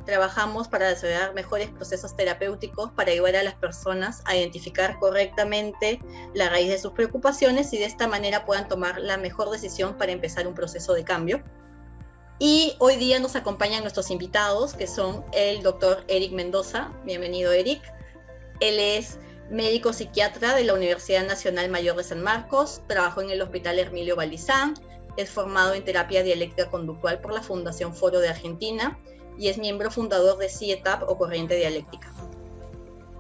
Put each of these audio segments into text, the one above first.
trabajamos para desarrollar mejores procesos terapéuticos para ayudar a las personas a identificar correctamente la raíz de sus preocupaciones y de esta manera puedan tomar la mejor decisión para empezar un proceso de cambio. Y hoy día nos acompañan nuestros invitados, que son el doctor Eric Mendoza. Bienvenido, Eric. Él es médico psiquiatra de la Universidad Nacional Mayor de San Marcos, trabajó en el Hospital Hermilio Valdizán, es formado en terapia dialéctica conductual por la Fundación Foro de Argentina y es miembro fundador de CIETAP o Corriente Dialéctica.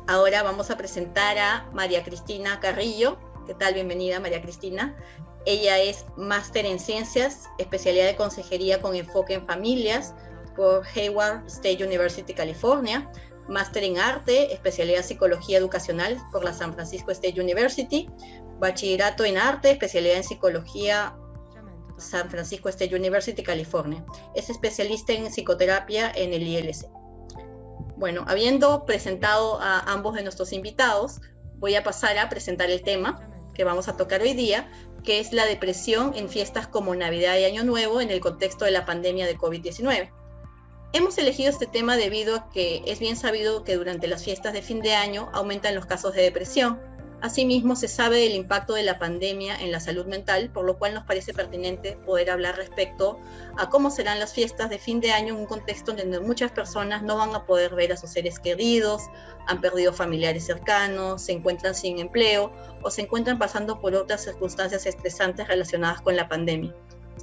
Ahora vamos a presentar a María Cristina Carrillo. ¿Qué tal? Bienvenida, María Cristina. Ella es máster en ciencias, especialidad de consejería con enfoque en familias por Hayward State University, California, máster en arte, especialidad psicología educacional por la San Francisco State University, bachillerato en arte, especialidad en psicología San Francisco State University, California. Es especialista en psicoterapia en el ILC. Bueno, habiendo presentado a ambos de nuestros invitados, voy a pasar a presentar el tema que vamos a tocar hoy día, que es la depresión en fiestas como Navidad y Año Nuevo en el contexto de la pandemia de COVID-19. Hemos elegido este tema debido a que es bien sabido que durante las fiestas de fin de año aumentan los casos de depresión. Asimismo, se sabe del impacto de la pandemia en la salud mental, por lo cual nos parece pertinente poder hablar respecto a cómo serán las fiestas de fin de año en un contexto donde muchas personas no van a poder ver a sus seres queridos, han perdido familiares cercanos, se encuentran sin empleo o se encuentran pasando por otras circunstancias estresantes relacionadas con la pandemia.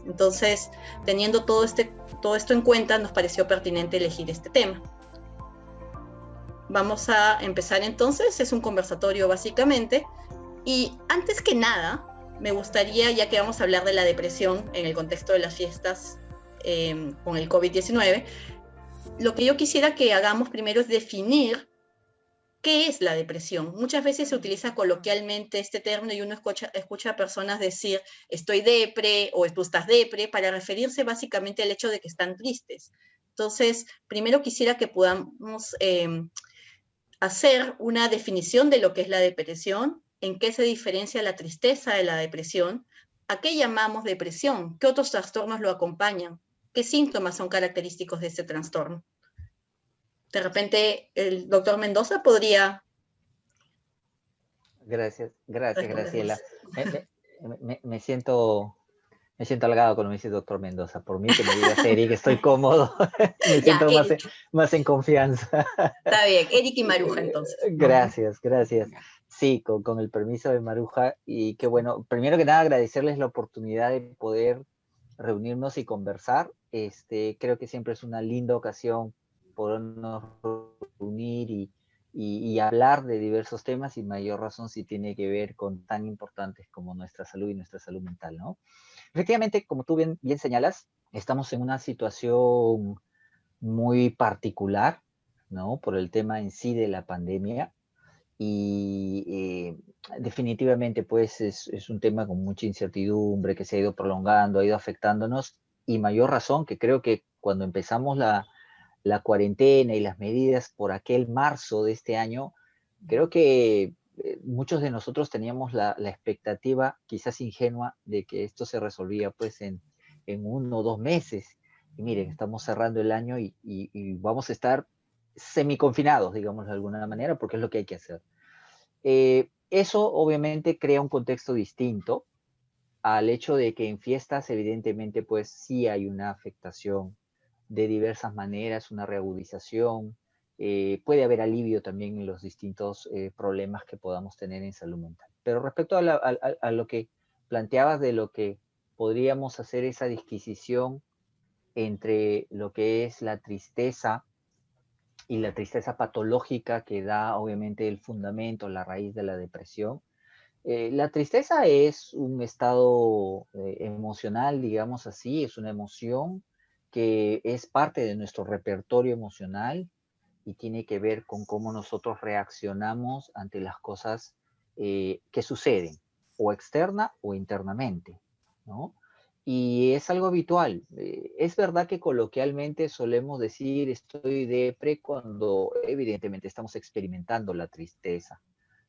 Entonces, teniendo todo esto en cuenta, nos pareció pertinente elegir este tema. Vamos a empezar entonces, es un conversatorio básicamente, y antes que nada, me gustaría, ya que vamos a hablar de la depresión en el contexto de las fiestas con el COVID-19, lo que yo quisiera que hagamos primero es definir ¿qué es la depresión? Muchas veces se utiliza coloquialmente este término y uno escucha a personas decir estoy depre o tú estás depre para referirse básicamente al hecho de que están tristes. Entonces, primero quisiera que podamos hacer una definición de lo que es la depresión, en qué se diferencia la tristeza de la depresión, a qué llamamos depresión, qué otros trastornos lo acompañan, qué síntomas son característicos de este trastorno. De repente, el doctor Mendoza podría... Gracias, Graciela. Me siento halagado cuando me dice doctor Mendoza. Por mí que me digas Eric, estoy cómodo. Me siento más en confianza. Está bien, Eric y Maruja entonces. Gracias. Sí, con el permiso de Maruja. Y qué bueno, primero que nada agradecerles la oportunidad de poder reunirnos y conversar. Creo que siempre es una linda ocasión podernos reunir y hablar de diversos temas, y mayor razón si tiene que ver con tan importantes como nuestra salud y nuestra salud mental, ¿no? Efectivamente, como tú bien señalas, estamos en una situación muy particular, ¿no? Por el tema en sí de la pandemia, y definitivamente pues es un tema con mucha incertidumbre que se ha ido prolongando, ha ido afectándonos, y mayor razón que creo que cuando empezamos la cuarentena y las medidas por aquel marzo de este año, creo que muchos de nosotros teníamos la expectativa, quizás ingenua, de que esto se resolvía pues en 1 o 2 meses. Y miren, estamos cerrando el año y vamos a estar semiconfinados, digamos de alguna manera, porque es lo que hay que hacer. Eso obviamente crea un contexto distinto al hecho de que en fiestas evidentemente pues sí hay una afectación de diversas maneras, una reagudización, puede haber alivio también en los distintos problemas que podamos tener en salud mental. Pero respecto a lo que planteabas de lo que podríamos hacer esa disquisición entre lo que es la tristeza y la tristeza patológica que da obviamente el fundamento, la raíz de la depresión. La tristeza es un estado emocional, digamos así, es una emoción que es parte de nuestro repertorio emocional y tiene que ver con cómo nosotros reaccionamos ante las cosas que suceden, o externa o internamente, ¿no? Y es algo habitual. Es verdad que coloquialmente solemos decir estoy depre cuando evidentemente estamos experimentando la tristeza,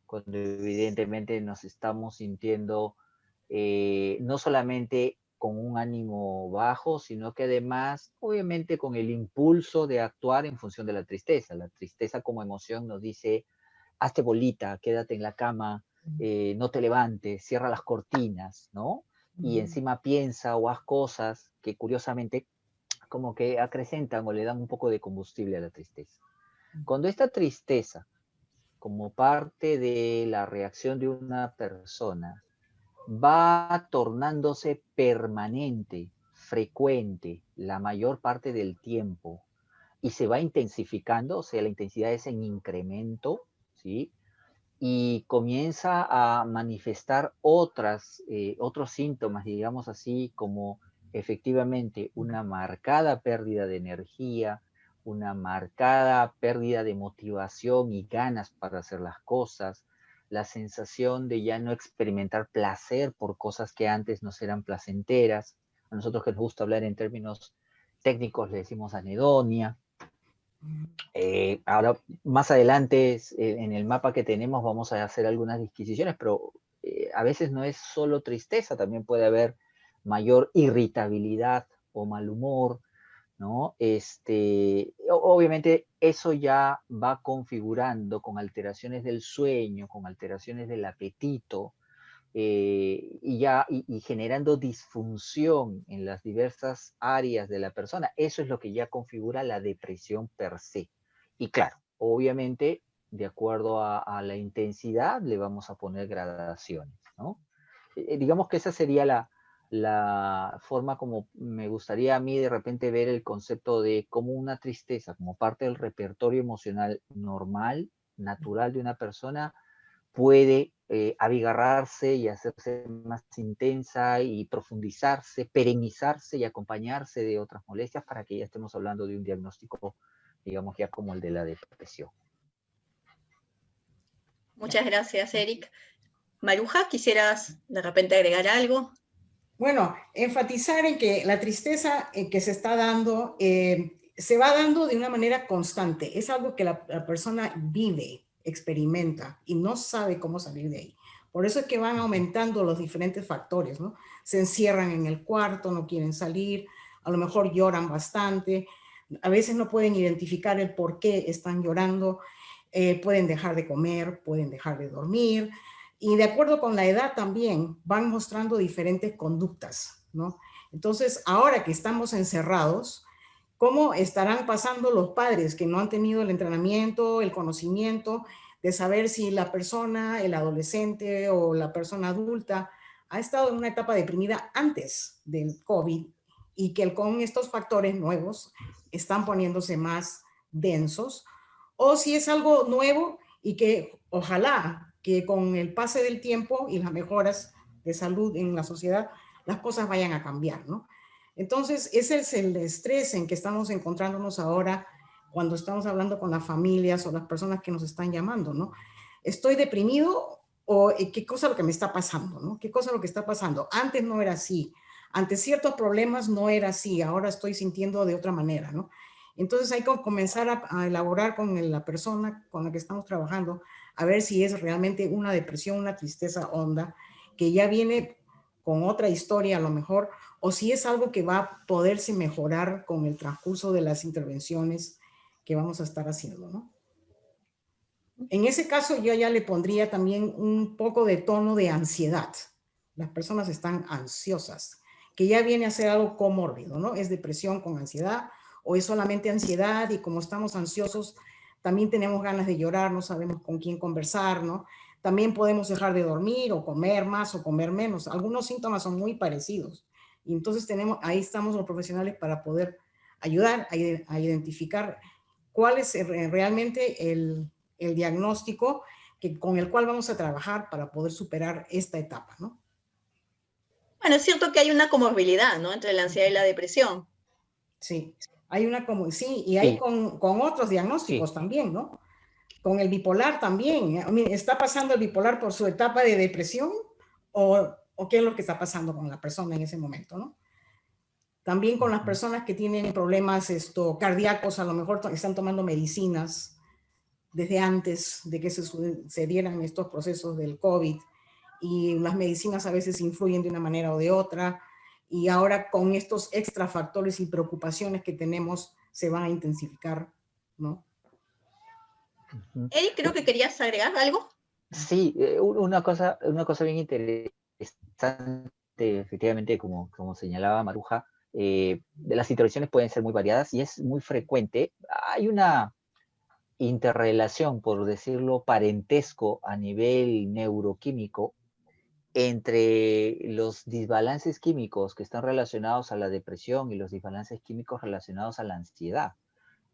cuando evidentemente nos estamos sintiendo no solamente con un ánimo bajo, sino que además, obviamente, con el impulso de actuar en función de la tristeza. La tristeza como emoción nos dice, hazte bolita, quédate en la cama, no te levantes, cierra las cortinas, ¿no? Y encima piensa o haz cosas que curiosamente como que acrecentan o le dan un poco de combustible a la tristeza. Cuando esta tristeza, como parte de la reacción de una persona, va tornándose permanente, frecuente, la mayor parte del tiempo, y se va intensificando, o sea, la intensidad es en incremento, ¿sí? Y comienza a manifestar otros síntomas, digamos así, como efectivamente una marcada pérdida de energía, una marcada pérdida de motivación y ganas para hacer las cosas, la sensación de ya no experimentar placer por cosas que antes nos eran placenteras. A nosotros que nos gusta hablar en términos técnicos le decimos anedonia. Ahora, más adelante, en el mapa que tenemos, vamos a hacer algunas disquisiciones, pero a veces no es solo tristeza, también puede haber mayor irritabilidad o mal humor, ¿no? Obviamente eso ya va configurando con alteraciones del sueño, con alteraciones del apetito, y generando disfunción en las diversas áreas de la persona. Eso es lo que ya configura la depresión per se. Y claro, obviamente, de acuerdo a la intensidad, le vamos a poner gradaciones, ¿no? Digamos que esa sería la forma como me gustaría a mí de repente ver el concepto de cómo una tristeza, como parte del repertorio emocional normal, natural de una persona, puede abigarrarse y hacerse más intensa y profundizarse, perennizarse y acompañarse de otras molestias para que ya estemos hablando de un diagnóstico, digamos, ya como el de la depresión. Muchas gracias, Eric. Maruja, ¿quisieras de repente agregar algo? Bueno, enfatizar en que la tristeza que se está dando se va dando de una manera constante. Es algo que la persona vive, experimenta y no sabe cómo salir de ahí. Por eso es que van aumentando los diferentes factores, ¿no? Se encierran en el cuarto, no quieren salir, a lo mejor lloran bastante, a veces no pueden identificar el por qué están llorando, pueden dejar de comer, pueden dejar de dormir, y de acuerdo con la edad también van mostrando diferentes conductas, ¿no? Entonces, ahora que estamos encerrados, ¿cómo estarán pasando los padres que no han tenido el entrenamiento, el conocimiento de saber si la persona, el adolescente o la persona adulta ha estado en una etapa deprimida antes del COVID y que con estos factores nuevos están poniéndose más densos? O si es algo nuevo y que ojalá que con el pase del tiempo y las mejoras de salud en la sociedad, las cosas vayan a cambiar, ¿no? Entonces, ese es el estrés en que estamos encontrándonos ahora cuando estamos hablando con las familias o las personas que nos están llamando, ¿no? ¿Estoy deprimido o qué cosa es lo que me está pasando, ¿no? ¿Qué cosa es lo que está pasando? Antes no era así. Ante ciertos problemas no era así. Ahora estoy sintiendo de otra manera, ¿no? Entonces hay que comenzar a elaborar con la persona con la que estamos trabajando a ver si es realmente una depresión, una tristeza honda, que ya viene con otra historia a lo mejor, o si es algo que va a poderse mejorar con el transcurso de las intervenciones que vamos a estar haciendo, ¿no? En ese caso yo ya le pondría también un poco de tono de ansiedad. Las personas están ansiosas, que ya viene a ser algo comórbido, ¿no? Es depresión con ansiedad o es solamente ansiedad y como estamos ansiosos, también tenemos ganas de llorar, no sabemos con quién conversar, ¿no? También podemos dejar de dormir o comer más o comer menos. Algunos síntomas son muy parecidos. Y entonces ahí estamos los profesionales para poder ayudar a identificar cuál es realmente el diagnóstico con el cual vamos a trabajar para poder superar esta etapa, ¿no? Bueno, es cierto que hay una comorbilidad, ¿no? Entre la ansiedad y la depresión. Sí, hay sí, y hay con otros diagnósticos también, ¿no? Con el bipolar también. ¿Está pasando el bipolar por su etapa de depresión o qué es lo que está pasando con la persona en ese momento, ¿no? También con las personas que tienen problemas cardíacos, a lo mejor están tomando medicinas desde antes de que se dieran estos procesos del COVID y las medicinas a veces influyen de una manera o de otra y ahora con estos extra factores y preocupaciones que tenemos se van a intensificar, ¿no? Eric, creo que querías agregar algo. Sí, una cosa bien interesante, efectivamente, como señalaba Maruja, las intervenciones pueden ser muy variadas y es muy frecuente. Hay una interrelación, por decirlo, parentesco a nivel neuroquímico entre los desbalances químicos que están relacionados a la depresión y los desbalances químicos relacionados a la ansiedad.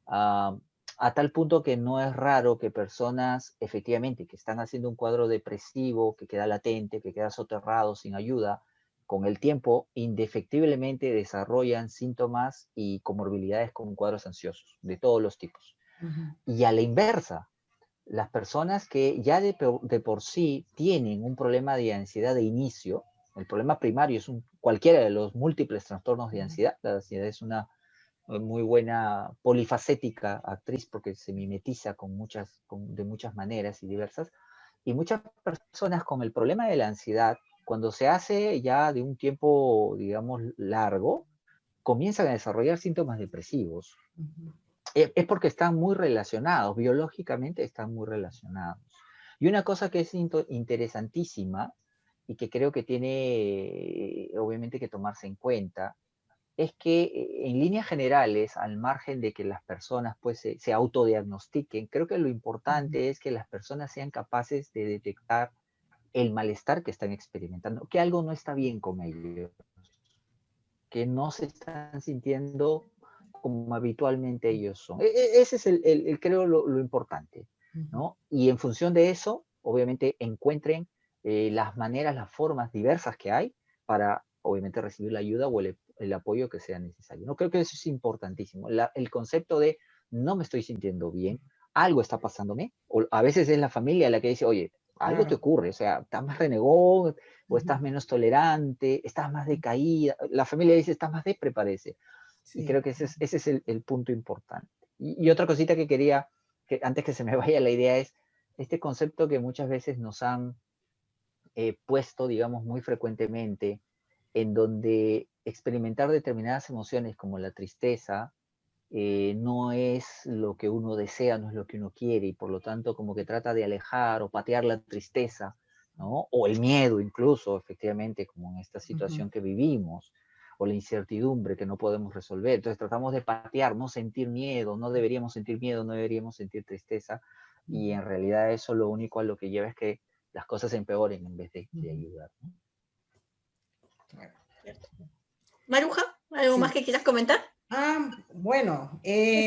Ah, a tal punto que no es raro que personas efectivamente que están haciendo un cuadro depresivo, que queda latente, que queda soterrado sin ayuda, con el tiempo indefectiblemente desarrollan síntomas y comorbilidades con cuadros ansiosos de todos los tipos. Y a la inversa, las personas que ya de por sí tienen un problema de ansiedad de inicio, el problema primario es cualquiera de los múltiples trastornos de ansiedad. La ansiedad es una muy buena polifacética actriz porque se mimetiza de muchas maneras y diversas. Y muchas personas con el problema de la ansiedad, cuando se hace ya de un tiempo, digamos, largo, comienzan a desarrollar síntomas depresivos. Es porque están muy relacionados, biológicamente están muy relacionados. Y una cosa que es interesantísima y que creo que tiene obviamente que tomarse en cuenta, es que en líneas generales, al margen de que las personas pues se autodiagnostiquen, creo que lo importante es que las personas sean capaces de detectar el malestar que están experimentando, que algo no está bien con ellos, que no se están sintiendo como habitualmente ellos son. Ese es creo, lo importante, ¿no? Y en función de eso, obviamente, encuentren las maneras, las formas diversas que hay para, obviamente, recibir la ayuda o el apoyo que sea necesario. No creo que eso es importantísimo. El concepto de no me estoy sintiendo bien, algo está pasándome, o a veces es la familia la que dice, oye, algo te ocurre, o sea, estás más renegón, o estás menos tolerante, estás más decaída. La familia dice, estás más depre, parece. Sí. Y creo que ese es el punto importante. Y otra cosita que quería, que antes que se me vaya la idea, es este concepto que muchas veces nos han puesto, digamos, muy frecuentemente, en donde experimentar determinadas emociones como la tristeza no es lo que uno desea, no es lo que uno quiere, y por lo tanto como que trata de alejar o patear la tristeza, ¿no? O el miedo incluso, efectivamente, como en esta situación que vivimos, o la incertidumbre que no podemos resolver. Entonces tratamos de patear, no sentir miedo, no deberíamos sentir miedo, no deberíamos sentir tristeza, y en realidad eso lo único a lo que lleva es que las cosas empeoren en vez de ayudar, ¿no? Maruja, ¿algo más que quieras comentar? Bueno,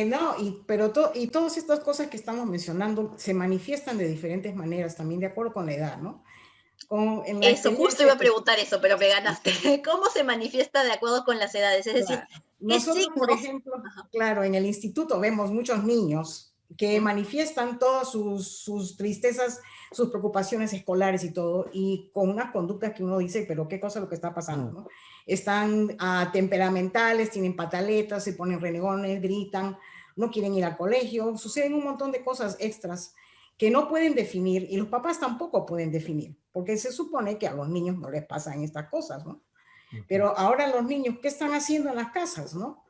no, pero todas estas cosas que estamos mencionando se manifiestan de diferentes maneras, también de acuerdo con la edad, ¿no? Eso, justo iba a preguntar eso, pero me ganaste. ¿Cómo se manifiesta de acuerdo con las edades? Es decir, ¿qué nosotros, signos? por ejemplo, claro, en el instituto vemos muchos niños que manifiestan todas sus tristezas, sus preocupaciones escolares y todo, y con unas conductas que uno dice, pero qué cosa es lo que está pasando, ¿no? Están temperamentales, tienen pataletas, se ponen renegones, gritan, no quieren ir al colegio, suceden un montón de cosas extras que no pueden definir, y los papás tampoco pueden definir, porque se supone que a los niños no les pasan estas cosas, ¿no? Pero ahora los niños, ¿qué están haciendo en las casas, no?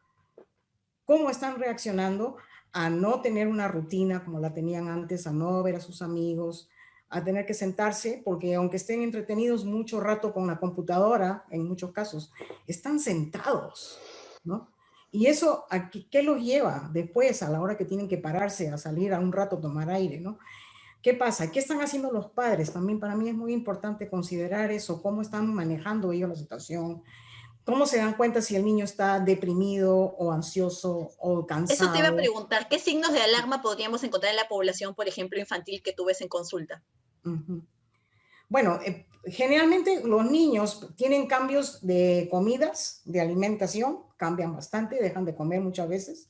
¿Cómo están reaccionando a no tener una rutina como la tenían antes, a no ver a sus amigos, a tener que sentarse, porque aunque estén entretenidos mucho rato con la computadora, en muchos casos, están sentados, ¿no? Y eso, ¿qué los lleva después a la hora que tienen que pararse a salir a un rato a tomar aire, ¿no? ¿Qué pasa? ¿Qué están haciendo los padres? También para mí es muy importante considerar eso, cómo están manejando ellos la situación, cómo se dan cuenta si el niño está deprimido o ansioso o cansado. Eso te iba a preguntar, ¿qué signos de alarma podríamos encontrar en la población, por ejemplo, infantil que tú ves en consulta? Bueno, generalmente los niños tienen cambios de comidas, de alimentación, cambian bastante, dejan de comer muchas veces.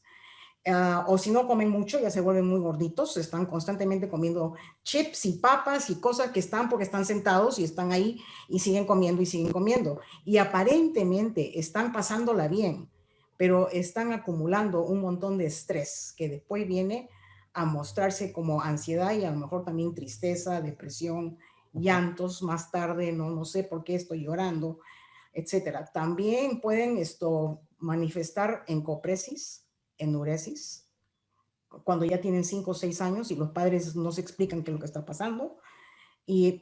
O si no comen mucho, ya se vuelven muy gorditos, están constantemente comiendo chips y papas y cosas que están porque están sentados y están ahí y siguen comiendo y siguen comiendo. Y aparentemente están pasándola bien, pero están acumulando un montón de estrés que después viene a mostrarse como ansiedad y a lo mejor también tristeza, depresión, llantos más tarde, no sé por qué estoy llorando. etcétera. También pueden manifestar encopresis, enuresis, cuando ya tienen 5 o 6 años y los padres no se explican qué es lo que está pasando.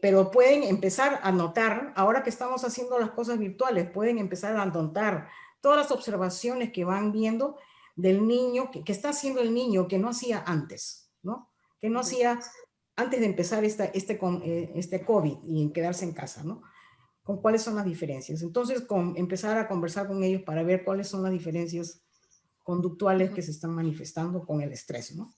Pero pueden empezar a notar, ahora que estamos haciendo las cosas virtuales, pueden empezar a notar todas las observaciones que van viendo del niño, que está haciendo el niño que no hacía antes, ¿no? Que no hacía antes de empezar este COVID y en quedarse en casa, ¿no? Con cuáles son las diferencias. Entonces, empezar a conversar con ellos para ver cuáles son las diferencias conductuales que se están manifestando con el estrés, ¿no?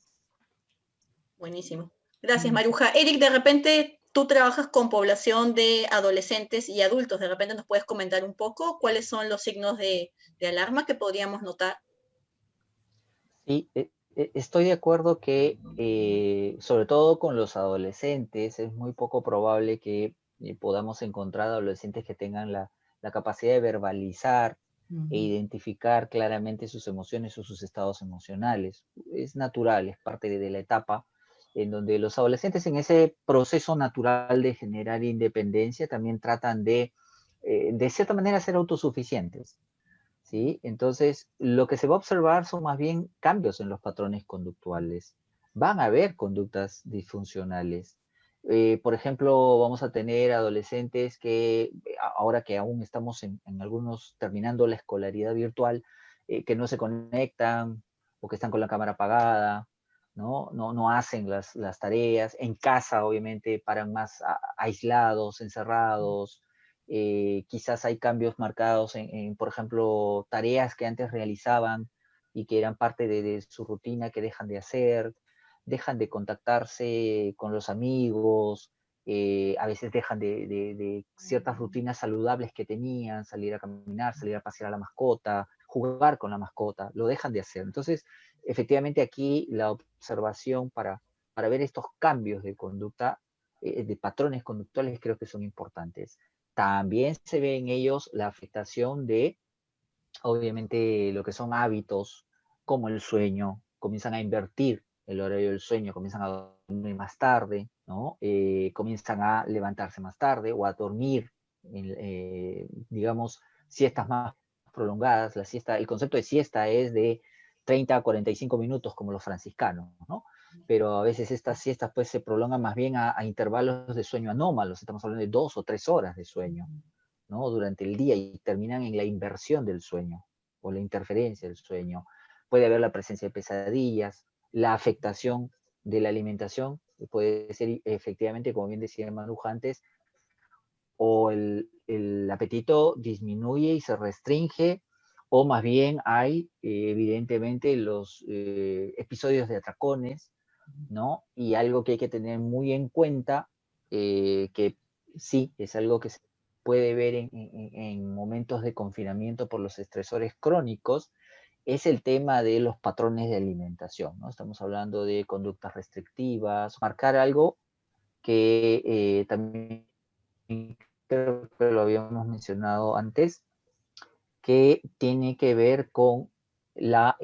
Buenísimo. Gracias, Maruja. Eric, de repente tú trabajas con población de adolescentes y adultos. De repente nos puedes comentar un poco cuáles son los signos de alarma que podríamos notar. Sí, estoy de acuerdo que sobre todo con los adolescentes es muy poco probable que podamos encontrar adolescentes que tengan la capacidad de verbalizar e identificar claramente sus emociones o sus estados emocionales. Es natural, es parte de la etapa en donde los adolescentes en ese proceso natural de generar independencia también tratan de cierta manera, ser autosuficientes. ¿Sí? Entonces, lo que se va a observar son más bien cambios en los patrones conductuales. Van a haber conductas disfuncionales. Por ejemplo, vamos a tener adolescentes que, ahora que aún estamos en algunos terminando la escolaridad virtual, que no se conectan o que están con la cámara apagada, no hacen las tareas. En casa, obviamente, paran más aislados, encerrados. Quizás hay cambios marcados por ejemplo, tareas que antes realizaban y que eran parte de su rutina que dejan de hacer, dejan de contactarse con los amigos, a veces dejan de ciertas rutinas saludables que tenían, salir a caminar, salir a pasear a la mascota, jugar con la mascota, lo dejan de hacer. Entonces, efectivamente aquí la observación para ver estos cambios de conducta, de patrones conductuales, creo que son importantes. También se ve en ellos la afectación de, obviamente, lo que son hábitos, como el sueño, comienzan a invertir el horario del sueño, comienzan a dormir más tarde, ¿no? Comienzan a levantarse más tarde o a dormir, digamos, siestas más prolongadas. La siesta, el concepto de siesta es de 30 a 45 minutos, como los franciscanos, ¿no? Pero a veces estas siestas pues se prolongan más bien a intervalos de sueño anómalos, estamos hablando de 2 o 3 horas de sueño, ¿no? Durante el día, y terminan en la inversión del sueño o la interferencia del sueño. Puede haber la presencia de pesadillas, la afectación de la alimentación, puede ser efectivamente, como bien decía Manuja antes, o el apetito disminuye y se restringe, o más bien hay evidentemente los episodios de atracones, ¿no? Y algo que hay que tener muy en cuenta, que sí, es algo que se puede ver en momentos de confinamiento por los estresores crónicos, es el tema de los patrones de alimentación, ¿no? Estamos hablando de conductas restrictivas, marcar algo que también creo que lo habíamos mencionado antes, que tiene que ver con la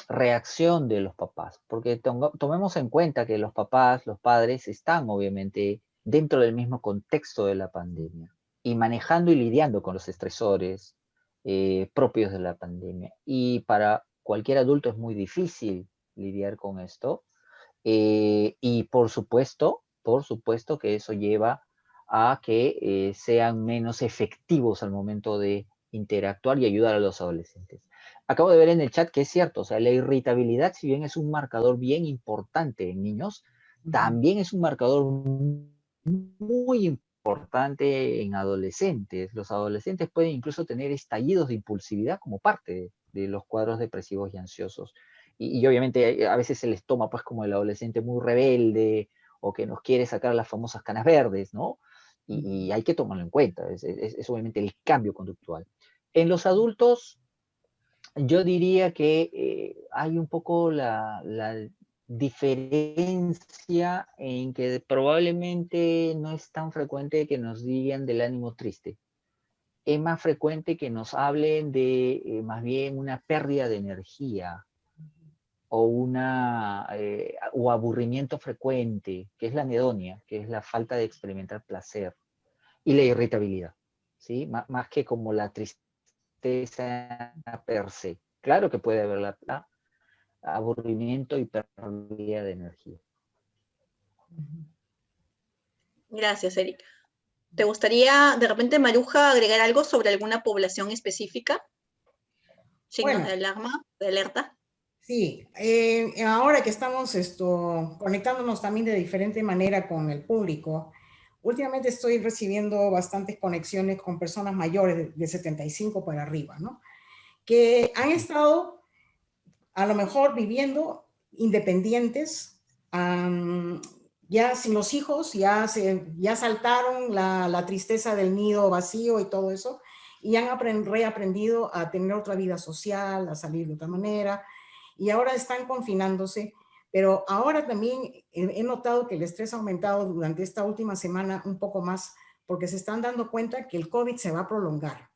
reacción de los papás, porque tomemos en cuenta que los papás, los padres, están obviamente dentro del mismo contexto de la pandemia y manejando y lidiando con los estresores propios de la pandemia. Y para cualquier adulto es muy difícil lidiar con esto. Y por supuesto que eso lleva a que sean menos efectivos al momento de interactuar y ayudar a los adolescentes. Acabo de ver en el chat que es cierto, o sea, la irritabilidad, si bien es un marcador bien importante en niños, también es un marcador muy importante en adolescentes. Los adolescentes pueden incluso tener estallidos de impulsividad como parte de los cuadros depresivos y ansiosos. Y obviamente a veces se les toma pues como el adolescente muy rebelde o que nos quiere sacar las famosas canas verdes, ¿no? Y hay que tomarlo en cuenta, es obviamente el cambio conductual. En los adultos, yo diría que hay un poco la diferencia en que probablemente no es tan frecuente que nos digan del ánimo triste. Es más frecuente que nos hablen de más bien una pérdida de energía o aburrimiento frecuente, que es la anedonia, que es la falta de experimentar placer, y la irritabilidad. ¿sí? Más que como la tristeza per se. Claro que puede haber aburrimiento y pérdida de energía. Gracias, Eric. ¿Te gustaría, de repente, Maruja, agregar algo sobre alguna población específica? ¿Signos Bueno, de alarma, de alerta? sí, ahora que estamos conectándonos también de diferente manera con el público, últimamente estoy recibiendo bastantes conexiones con personas mayores de 75 para arriba, ¿no? Que han estado a lo mejor viviendo independientes, ya sin los hijos, ya saltaron la tristeza del nido vacío y todo eso, y han reaprendido a tener otra vida social, a salir de otra manera, y ahora están confinándose, pero ahora también he notado que el estrés ha aumentado durante esta última semana un poco más, porque se están dando cuenta que el COVID se va a prolongar.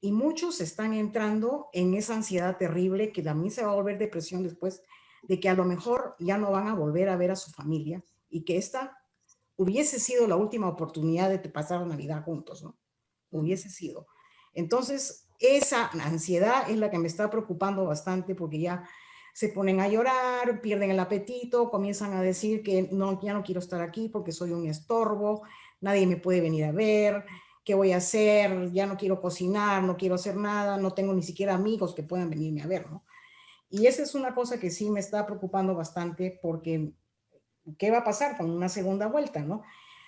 Y muchos están entrando en esa ansiedad terrible que también se va a volver depresión después de que a lo mejor ya no van a volver a ver a su familia y que esta hubiese sido la última oportunidad de pasar la Navidad juntos, ¿no? Hubiese sido. Entonces, esa ansiedad es la que me está preocupando bastante porque ya se ponen a llorar, pierden el apetito, comienzan a decir que no, ya no quiero estar aquí porque soy un estorbo, nadie me puede venir a ver, ¿qué voy a hacer? Ya no quiero cocinar, no quiero hacer nada, no tengo ni siquiera amigos que puedan venirme a ver, ¿no? Y esa es una cosa que sí me está preocupando bastante porque ¿qué va a pasar con una segunda vuelta, no?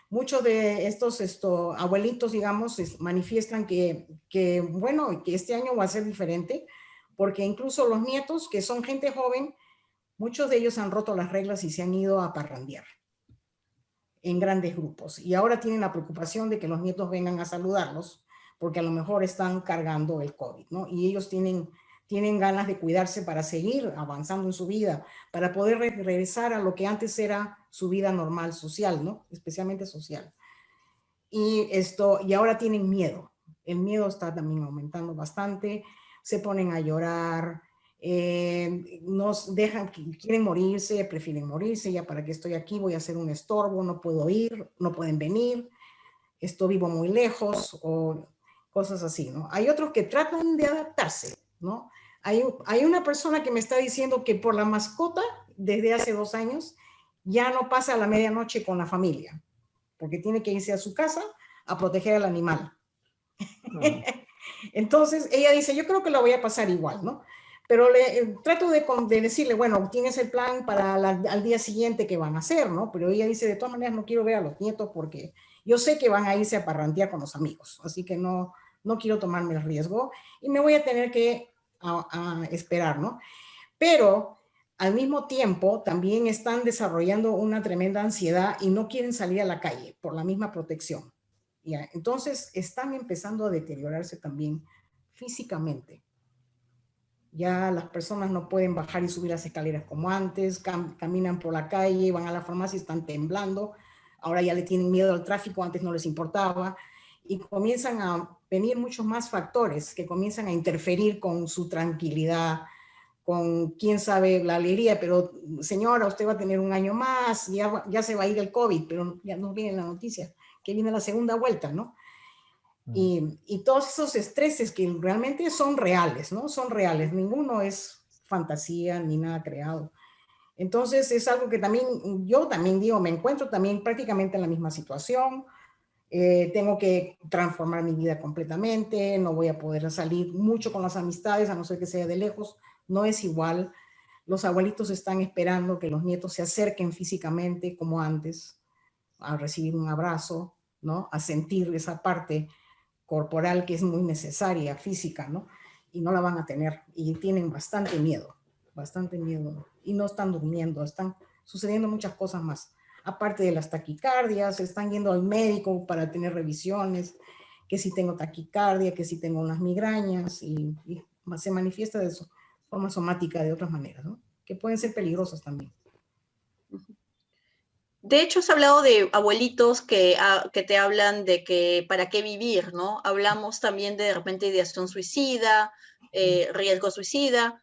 Muchos de estos abuelitos, digamos, manifiestan bueno, que este año va a ser diferente, porque incluso los nietos, que son gente joven, muchos de ellos han roto las reglas y se han ido a parrandear en grandes grupos. Y ahora tienen la preocupación de que los nietos vengan a saludarlos, porque a lo mejor están cargando el COVID, ¿no? Y ellos tienen ganas de cuidarse para seguir avanzando en su vida, para poder regresar a lo que antes era su vida normal social, ¿no? Especialmente social. Y ahora tienen miedo. El miedo está también aumentando bastante. Se ponen a llorar, nos dejan, quieren morirse, prefieren morirse, ya para que estoy aquí, voy a hacer un estorbo, no puedo ir, no pueden venir, vivo muy lejos o cosas así, ¿no? Hay otros que tratan de adaptarse, ¿no? Hay una persona que me está diciendo que por la mascota, desde hace 2 años, ya no pasa la medianoche con la familia, porque tiene que irse a su casa a proteger al animal. Uh-huh. Entonces ella dice, yo creo que la voy a pasar igual, ¿no? Pero trato de decirle, bueno, tienes el plan para al día siguiente que van a hacer, ¿no? Pero ella dice, de todas maneras no quiero ver a los nietos porque yo sé que van a irse a parrandear con los amigos, así que no quiero tomarme el riesgo y me voy a tener que a esperar, ¿no? Pero al mismo tiempo también están desarrollando una tremenda ansiedad y no quieren salir a la calle por la misma protección. ¿Ya? Entonces están empezando a deteriorarse también físicamente. Ya las personas no pueden bajar y subir las escaleras como antes, caminan por la calle, van a la farmacia, están temblando, ahora ya le tienen miedo al tráfico, antes no les importaba, y comienzan a venir muchos más factores que comienzan a interferir con su tranquilidad, con quién sabe la alegría, pero señora, usted va a tener un año más, ya se va a ir el COVID, pero ya no viene la noticia, que viene la segunda vuelta, ¿no? Y todos esos estreses que realmente son reales, ¿no? Son reales, ninguno es fantasía ni nada creado. Entonces es algo que también, yo también digo, me encuentro también prácticamente en la misma situación, tengo que transformar mi vida completamente, no voy a poder salir mucho con las amistades, a no ser que sea de lejos, no es igual. Los abuelitos están esperando que los nietos se acerquen físicamente como antes, a recibir un abrazo, ¿no? A sentir esa parte corporal que es muy necesaria, física, ¿no? Y no la van a tener y tienen bastante miedo, y no están durmiendo, están sucediendo muchas cosas más. Aparte de las taquicardias, están yendo al médico para tener revisiones, que si tengo taquicardia, que si tengo unas migrañas y se manifiesta de forma somática de otras maneras, ¿no? Que pueden ser peligrosas también. De hecho, has hablado de abuelitos que te hablan de que para qué vivir, ¿no? Hablamos también de repente ideación suicida, riesgo suicida.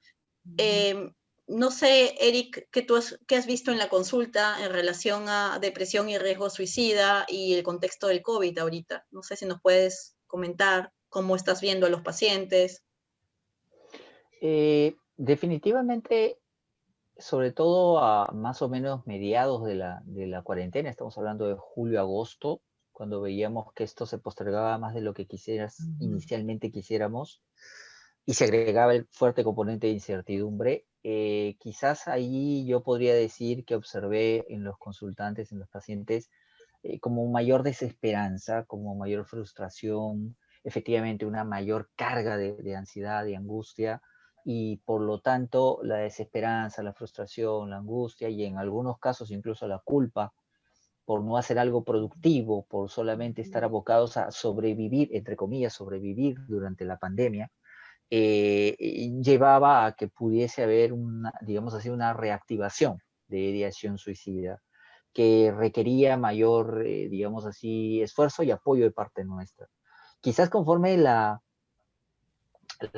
No sé, Eric, ¿qué has visto en la consulta en relación a depresión y riesgo suicida y el contexto del COVID ahorita? No sé si nos puedes comentar? ¿Cómo estás viendo a los pacientes? Definitivamente, sobre todo a más o menos mediados de la cuarentena, estamos hablando de julio, agosto, cuando veíamos que esto se postergaba más de lo que inicialmente quisiéramos, y se agregaba el fuerte componente de incertidumbre, quizás ahí yo podría decir que observé en los consultantes, en los pacientes, como mayor desesperanza, como mayor frustración, efectivamente una mayor carga de ansiedad, de angustia, y por lo tanto la desesperanza, la frustración, la angustia y en algunos casos incluso la culpa por no hacer algo productivo, por solamente estar abocados a sobrevivir, entre comillas, sobrevivir durante la pandemia, llevaba a que pudiese haber una, digamos así, una reactivación de ideación suicida que requería mayor, digamos así, esfuerzo y apoyo de parte nuestra. Quizás conforme la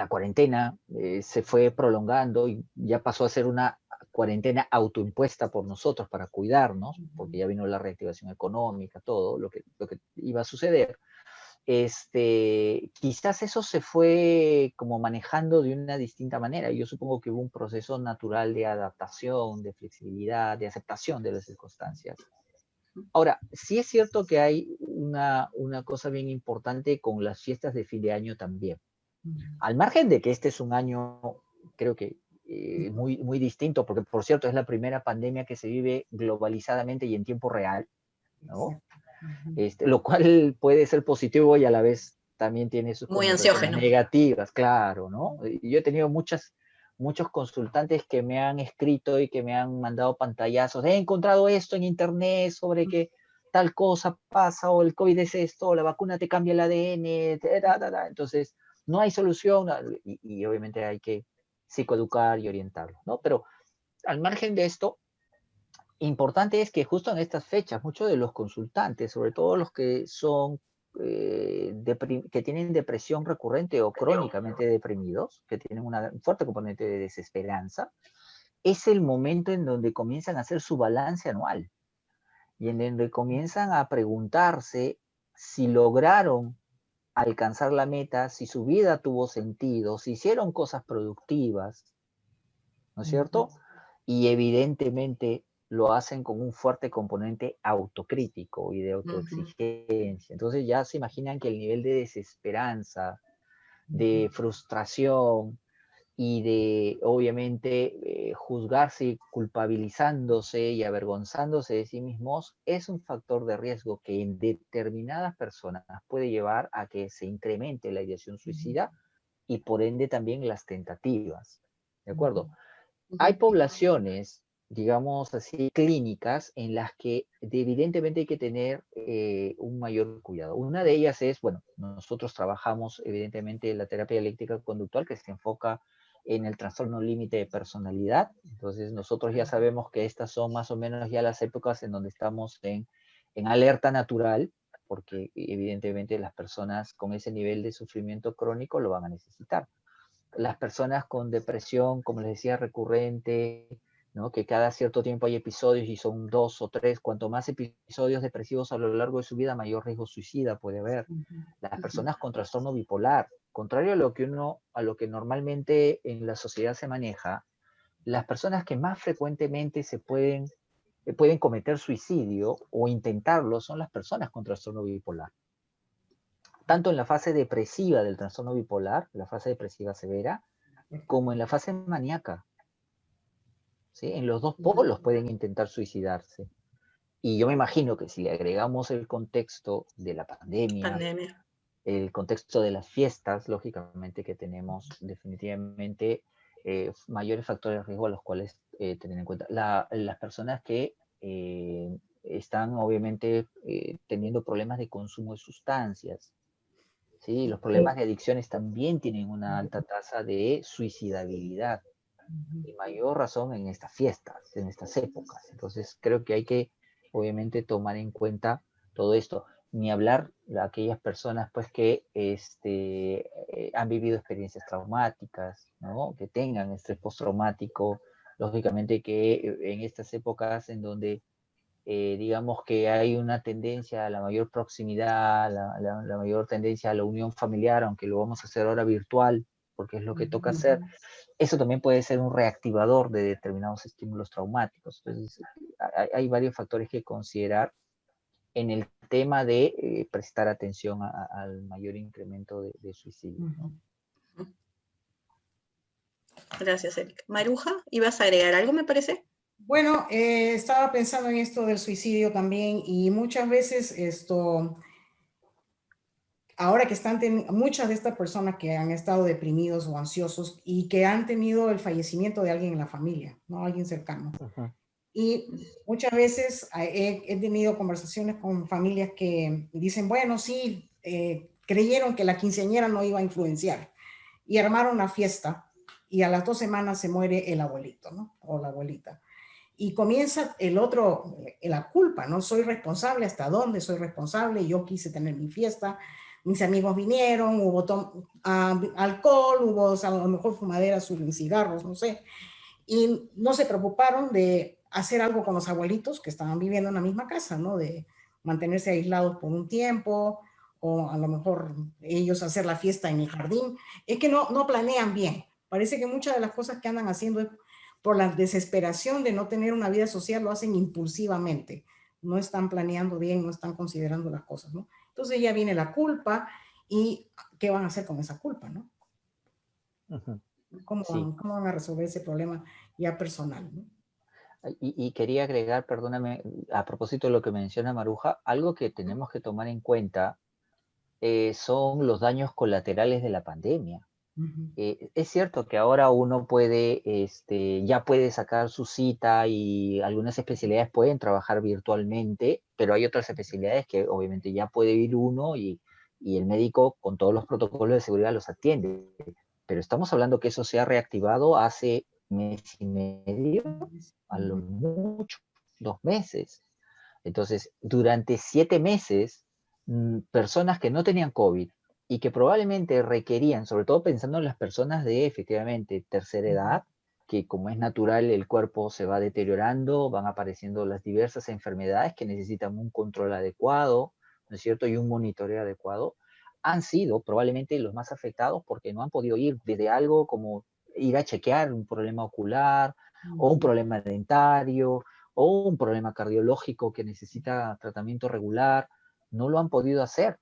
cuarentena se fue prolongando y ya pasó a ser una cuarentena autoimpuesta por nosotros para cuidarnos, porque ya vino la reactivación económica, todo lo que iba a suceder. Quizás eso se fue como manejando de una distinta manera. Yo supongo que hubo un proceso natural de adaptación, de flexibilidad, de aceptación de las circunstancias. Ahora, sí es cierto que hay una cosa bien importante con las fiestas de fin de año también. Al margen de que este es un año, creo que muy, muy distinto, porque por cierto es la primera pandemia que se vive globalizadamente y en tiempo real, ¿no? Lo cual puede ser positivo y a la vez también tiene sus Muy connotaciones ansiógeno. negativas, claro, ¿no? Yo he tenido muchos consultantes que me han escrito y que me han mandado pantallazos, he encontrado esto en internet sobre que tal cosa pasa, o el COVID es esto, o la vacuna te cambia el ADN, entonces no hay solución, y obviamente hay que psicoeducar y orientarlo, ¿no? Pero al margen de esto, importante es que justo en estas fechas, muchos de los consultantes, sobre todo los que son que tienen depresión recurrente o crónicamente deprimidos, que tienen un fuerte componente de desesperanza, es el momento en donde comienzan a hacer su balance anual y en donde comienzan a preguntarse si lograron alcanzar la meta, si su vida tuvo sentido, si hicieron cosas productivas, ¿no es cierto? Y evidentemente lo hacen con un fuerte componente autocrítico y de autoexigencia. Entonces ya se imaginan que el nivel de desesperanza, de frustración y de, obviamente, juzgarse y culpabilizándose y avergonzándose de sí mismos es un factor de riesgo que en determinadas personas puede llevar a que se incremente la ideación suicida y por ende también las tentativas. ¿De acuerdo? Hay poblaciones, digamos así, clínicas en las que evidentemente hay que tener un mayor cuidado. Una de ellas es, bueno, nosotros trabajamos evidentemente la terapia dialéctica conductual que se enfoca en el trastorno límite de personalidad. Entonces nosotros ya sabemos que estas son más o menos ya las épocas en donde estamos en alerta natural, porque evidentemente las personas con ese nivel de sufrimiento crónico lo van a necesitar. Las personas con depresión, como les decía, recurrente, ¿no? Que cada cierto tiempo hay episodios y son 2 o 3, cuanto más episodios depresivos a lo largo de su vida, mayor riesgo suicida puede haber. Las personas con trastorno bipolar, contrario a lo que normalmente en la sociedad se maneja, las personas que más frecuentemente pueden cometer suicidio o intentarlo son las personas con trastorno bipolar. Tanto en la fase depresiva del trastorno bipolar, la fase depresiva severa, como en la fase maníaca. ¿Sí? En los dos polos pueden intentar suicidarse. Y yo me imagino que si le agregamos el contexto de la pandemia, el contexto de las fiestas, lógicamente que tenemos definitivamente mayores factores de riesgo a los cuales tener en cuenta. Las personas que están obviamente teniendo problemas de consumo de sustancias, ¿sí? Los problemas de adicciones también tienen una alta tasa de suicidabilidad y mayor razón en estas fiestas, en estas épocas. Entonces creo que hay que obviamente tomar en cuenta todo esto. Ni hablar de aquellas personas pues que han vivido experiencias traumáticas, ¿no? Que tengan estrés postraumático, lógicamente que en estas épocas en donde digamos que hay una tendencia a la mayor proximidad, la mayor tendencia a la unión familiar, aunque lo vamos a hacer ahora virtual, porque es lo que toca hacer. Eso también puede ser un reactivador de determinados estímulos traumáticos. Entonces, hay varios factores que considerar en el tema de prestar atención al mayor incremento de suicidio, ¿no? Gracias, Erika. Maruja, ¿ibas a agregar algo, me parece? Bueno, estaba pensando en esto del suicidio también y muchas veces ahora que muchas de estas personas que han estado deprimidos o ansiosos y que han tenido el fallecimiento de alguien en la familia, ¿no? Alguien cercano. Y muchas veces he tenido conversaciones con familias que dicen, bueno, sí, creyeron que la quinceañera no iba a influenciar y armaron una fiesta y a las 2 semanas se muere el abuelito, ¿no? O la abuelita. Y comienza la culpa, ¿no? Soy responsable, ¿hasta dónde soy responsable? Yo quise tener mi fiesta, mis amigos vinieron, hubo alcohol, hubo a lo mejor fumaderas, cigarros, no sé. Y no se preocuparon de hacer algo con los abuelitos que estaban viviendo en la misma casa, ¿no? De mantenerse aislados por un tiempo, o a lo mejor ellos hacer la fiesta en el jardín. Es que no planean bien. Parece que muchas de las cosas que andan haciendo es por la desesperación de no tener una vida social, lo hacen impulsivamente. No están planeando bien, no están considerando las cosas, ¿no? Entonces ya viene la culpa y ¿qué van a hacer con esa culpa, no? ¿Cómo van a resolver ese problema ya personal, ¿no? Y quería agregar, perdóname, a propósito de lo que menciona Maruja, algo que tenemos que tomar en cuenta son los daños colaterales de la pandemia. Es cierto que ahora uno puede, ya puede sacar su cita y algunas especialidades pueden trabajar virtualmente, pero hay otras especialidades que obviamente ya puede ir uno y el médico con todos los protocolos de seguridad los atiende. Pero estamos hablando que eso se ha reactivado hace mes y medio, a lo mucho, 2 meses. Entonces, durante 7 meses, personas que no tenían COVID y que probablemente requerían, sobre todo pensando en las personas de efectivamente tercera edad, que como es natural el cuerpo se va deteriorando, van apareciendo las diversas enfermedades que necesitan un control adecuado, ¿no es cierto? Y un monitoreo adecuado, han sido probablemente los más afectados porque no han podido ir desde algo como ir a chequear un problema ocular o un problema dentario o un problema cardiológico que necesita tratamiento regular, no lo han podido hacer,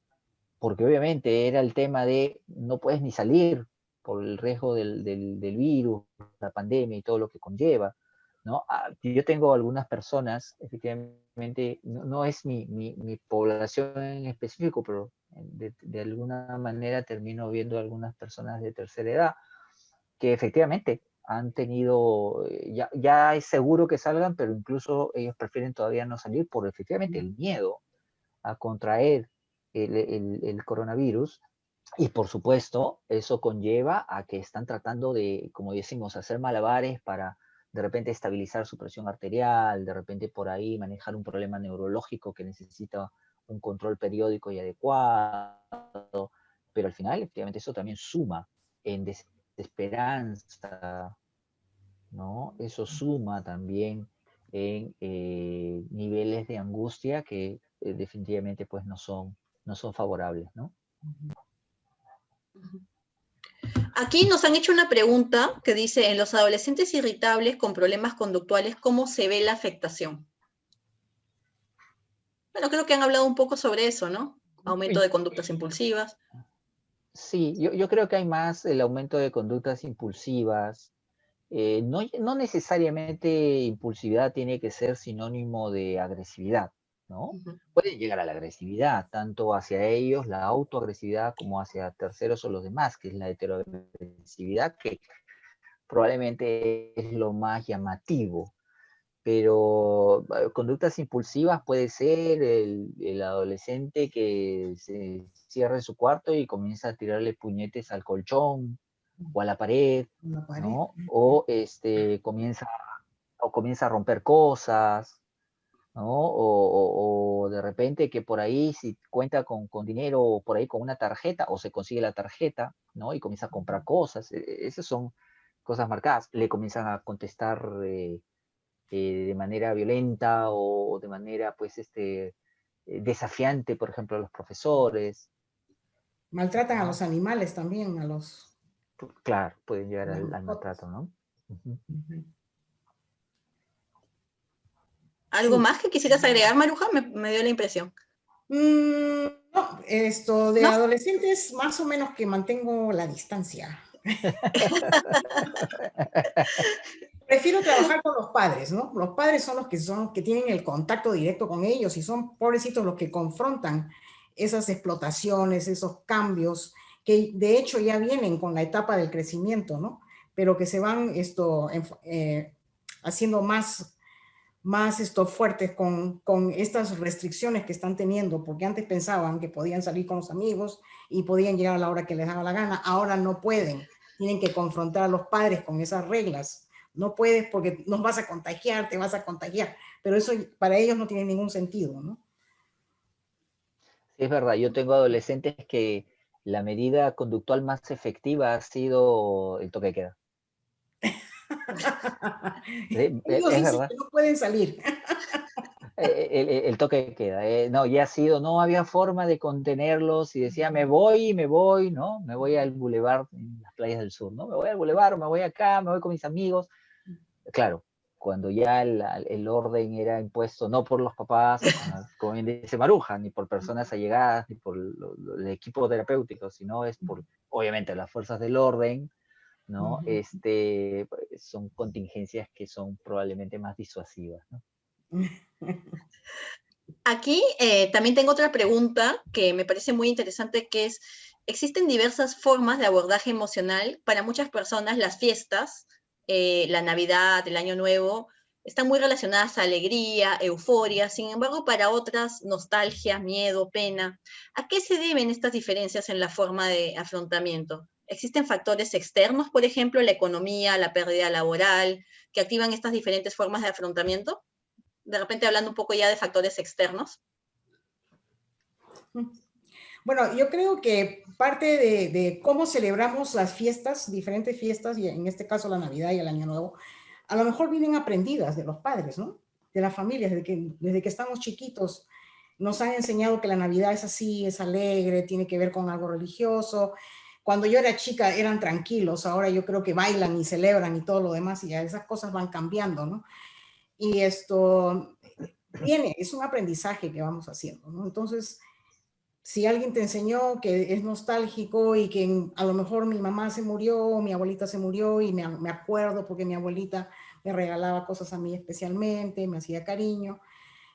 porque obviamente era el tema de no puedes ni salir por el riesgo del virus, la pandemia y todo lo que conlleva, ¿no? Yo tengo algunas personas, efectivamente, no es mi población en específico, pero de alguna manera termino viendo algunas personas de tercera edad que efectivamente han tenido, ya es seguro que salgan, pero incluso ellos prefieren todavía no salir por efectivamente el miedo a contraer el coronavirus. Y por supuesto, eso conlleva a que están tratando de, como decimos, hacer malabares para de repente estabilizar su presión arterial, de repente por ahí manejar un problema neurológico que necesita un control periódico y adecuado. Pero al final, efectivamente, eso también suma en desesperanza, ¿no? Eso suma también en niveles de angustia que definitivamente pues no son favorables, ¿no? Aquí nos han hecho una pregunta que dice, en los adolescentes irritables con problemas conductuales, ¿cómo se ve la afectación? Bueno, creo que han hablado un poco sobre eso, ¿no? Aumento de conductas impulsivas. Sí, yo creo que hay más el aumento de conductas impulsivas. No necesariamente impulsividad tiene que ser sinónimo de agresividad, ¿no? Puede llegar a la agresividad, tanto hacia ellos, la autoagresividad, como hacia terceros o los demás, que es la heteroagresividad, que probablemente es lo más llamativo. Pero conductas impulsivas puede ser el adolescente que se cierra en su cuarto y comienza a tirarle puñetes al colchón o a la pared, ¿no? O comienza a romper cosas, ¿no? O de repente que por ahí si cuenta con dinero o por ahí con una tarjeta o se consigue la tarjeta, ¿no? Y comienza a comprar cosas. Esas son cosas marcadas. Le comienzan a contestar de manera violenta o de manera, pues, desafiante, por ejemplo, a los profesores. Maltratan a ¿No? los animales también, a Claro, pueden llegar las al mascotas. maltrato, ¿no? Ujú. Ujú. ¿Algo Sí. más que quisieras agregar, Maruja? Me dio la impresión. No, esto de ¿No? adolescentes, más o menos que mantengo la distancia. Prefiero trabajar con los padres, ¿no? Los padres son los que tienen el contacto directo con ellos y son pobrecitos los que confrontan esas explotaciones, esos cambios que de hecho ya vienen con la etapa del crecimiento, ¿no? Pero que se van haciendo más fuertes con estas restricciones que están teniendo, porque antes pensaban que podían salir con los amigos y podían llegar a la hora que les daba la gana, ahora no pueden, tienen que confrontar a los padres con esas reglas. No puedes porque nos vas a contagiar, te vas a contagiar, pero eso para ellos no tiene ningún sentido, ¿no? Sí, es verdad, yo tengo adolescentes que la medida conductual más efectiva ha sido el toque de queda. Sí, Ellos es dicen verdad. que no pueden salir. El toque de queda. No, ya ha sido, no había forma de contenerlos y decía, me voy, ¿no? Me voy al bulevar en las playas del sur, ¿no? Me voy al bulevar, o me voy acá, me voy con mis amigos. Claro, cuando ya el orden era impuesto no por los papás, como bien dice Maruja, ni por personas allegadas, ni por el equipo terapéutico, sino es por, obviamente, las fuerzas del orden, ¿no? Son contingencias que son probablemente más disuasivas, ¿no? Aquí también tengo otra pregunta que me parece muy interesante, que es, existen diversas formas de abordaje emocional. Para muchas personas las fiestas, la Navidad, el Año Nuevo, están muy relacionadas a alegría, euforia, sin embargo para otras nostalgia, miedo, pena. ¿A qué se deben estas diferencias en la forma de afrontamiento? ¿Existen factores externos, por ejemplo, la economía, la pérdida laboral, que activan estas diferentes formas de afrontamiento? De repente hablando un poco ya de factores externos. Bueno, yo creo que parte de cómo celebramos las fiestas, diferentes fiestas, y en este caso la Navidad y el Año Nuevo, a lo mejor vienen aprendidas de los padres, ¿no? De las familias, desde que estamos chiquitos nos han enseñado que la Navidad es así, es alegre, tiene que ver con algo religioso. Cuando yo era chica eran tranquilos, ahora yo creo que bailan y celebran y todo lo demás, y ya esas cosas van cambiando, ¿no? Y esto es un aprendizaje que vamos haciendo, ¿no? Entonces, si alguien te enseñó que es nostálgico y que a lo mejor mi mamá se murió, mi abuelita se murió y me acuerdo porque mi abuelita me regalaba cosas a mí especialmente, me hacía cariño.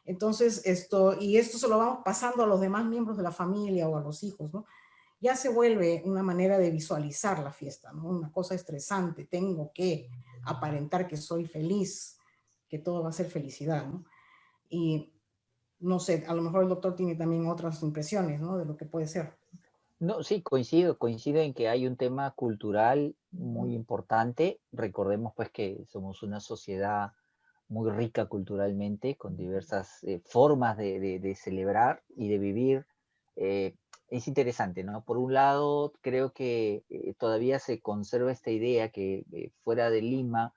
Entonces, esto se lo vamos pasando a los demás miembros de la familia o a los hijos, ¿no? Ya se vuelve una manera de visualizar la fiesta, ¿no? Una cosa estresante, tengo que aparentar que soy feliz, que todo va a ser felicidad, ¿no? Y no sé, a lo mejor el doctor tiene también otras impresiones, ¿no? De lo que puede ser. No, sí, coincido en que hay un tema cultural muy importante. Recordemos pues que somos una sociedad muy rica culturalmente, con diversas formas de celebrar y de vivir. Eh, es interesante, ¿no? Por un lado, creo que todavía se conserva esta idea que fuera de Lima,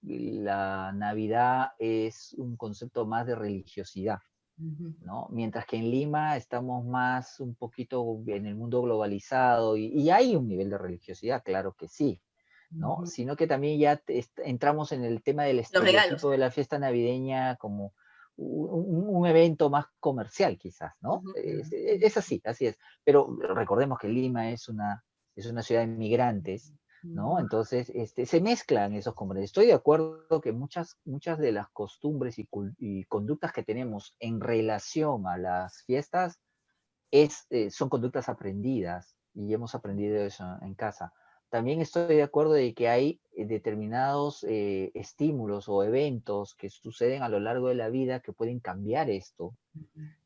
la Navidad es un concepto más de religiosidad, ¿no? Mientras que en Lima estamos más un poquito en el mundo globalizado y hay un nivel de religiosidad, claro que sí, ¿no? Sino que también ya entramos en el tema del Los regalos. estereotipo de la fiesta navideña como un evento más comercial quizás, ¿no? Uh -huh. Es así, así es. Pero recordemos que Lima es una ciudad de migrantes, ¿no? Entonces, se mezclan esos componentes. Estoy de acuerdo que muchas de las costumbres y conductas que tenemos en relación a las fiestas son conductas aprendidas y hemos aprendido eso en casa. También estoy de acuerdo de que hay determinados estímulos o eventos que suceden a lo largo de la vida que pueden cambiar esto,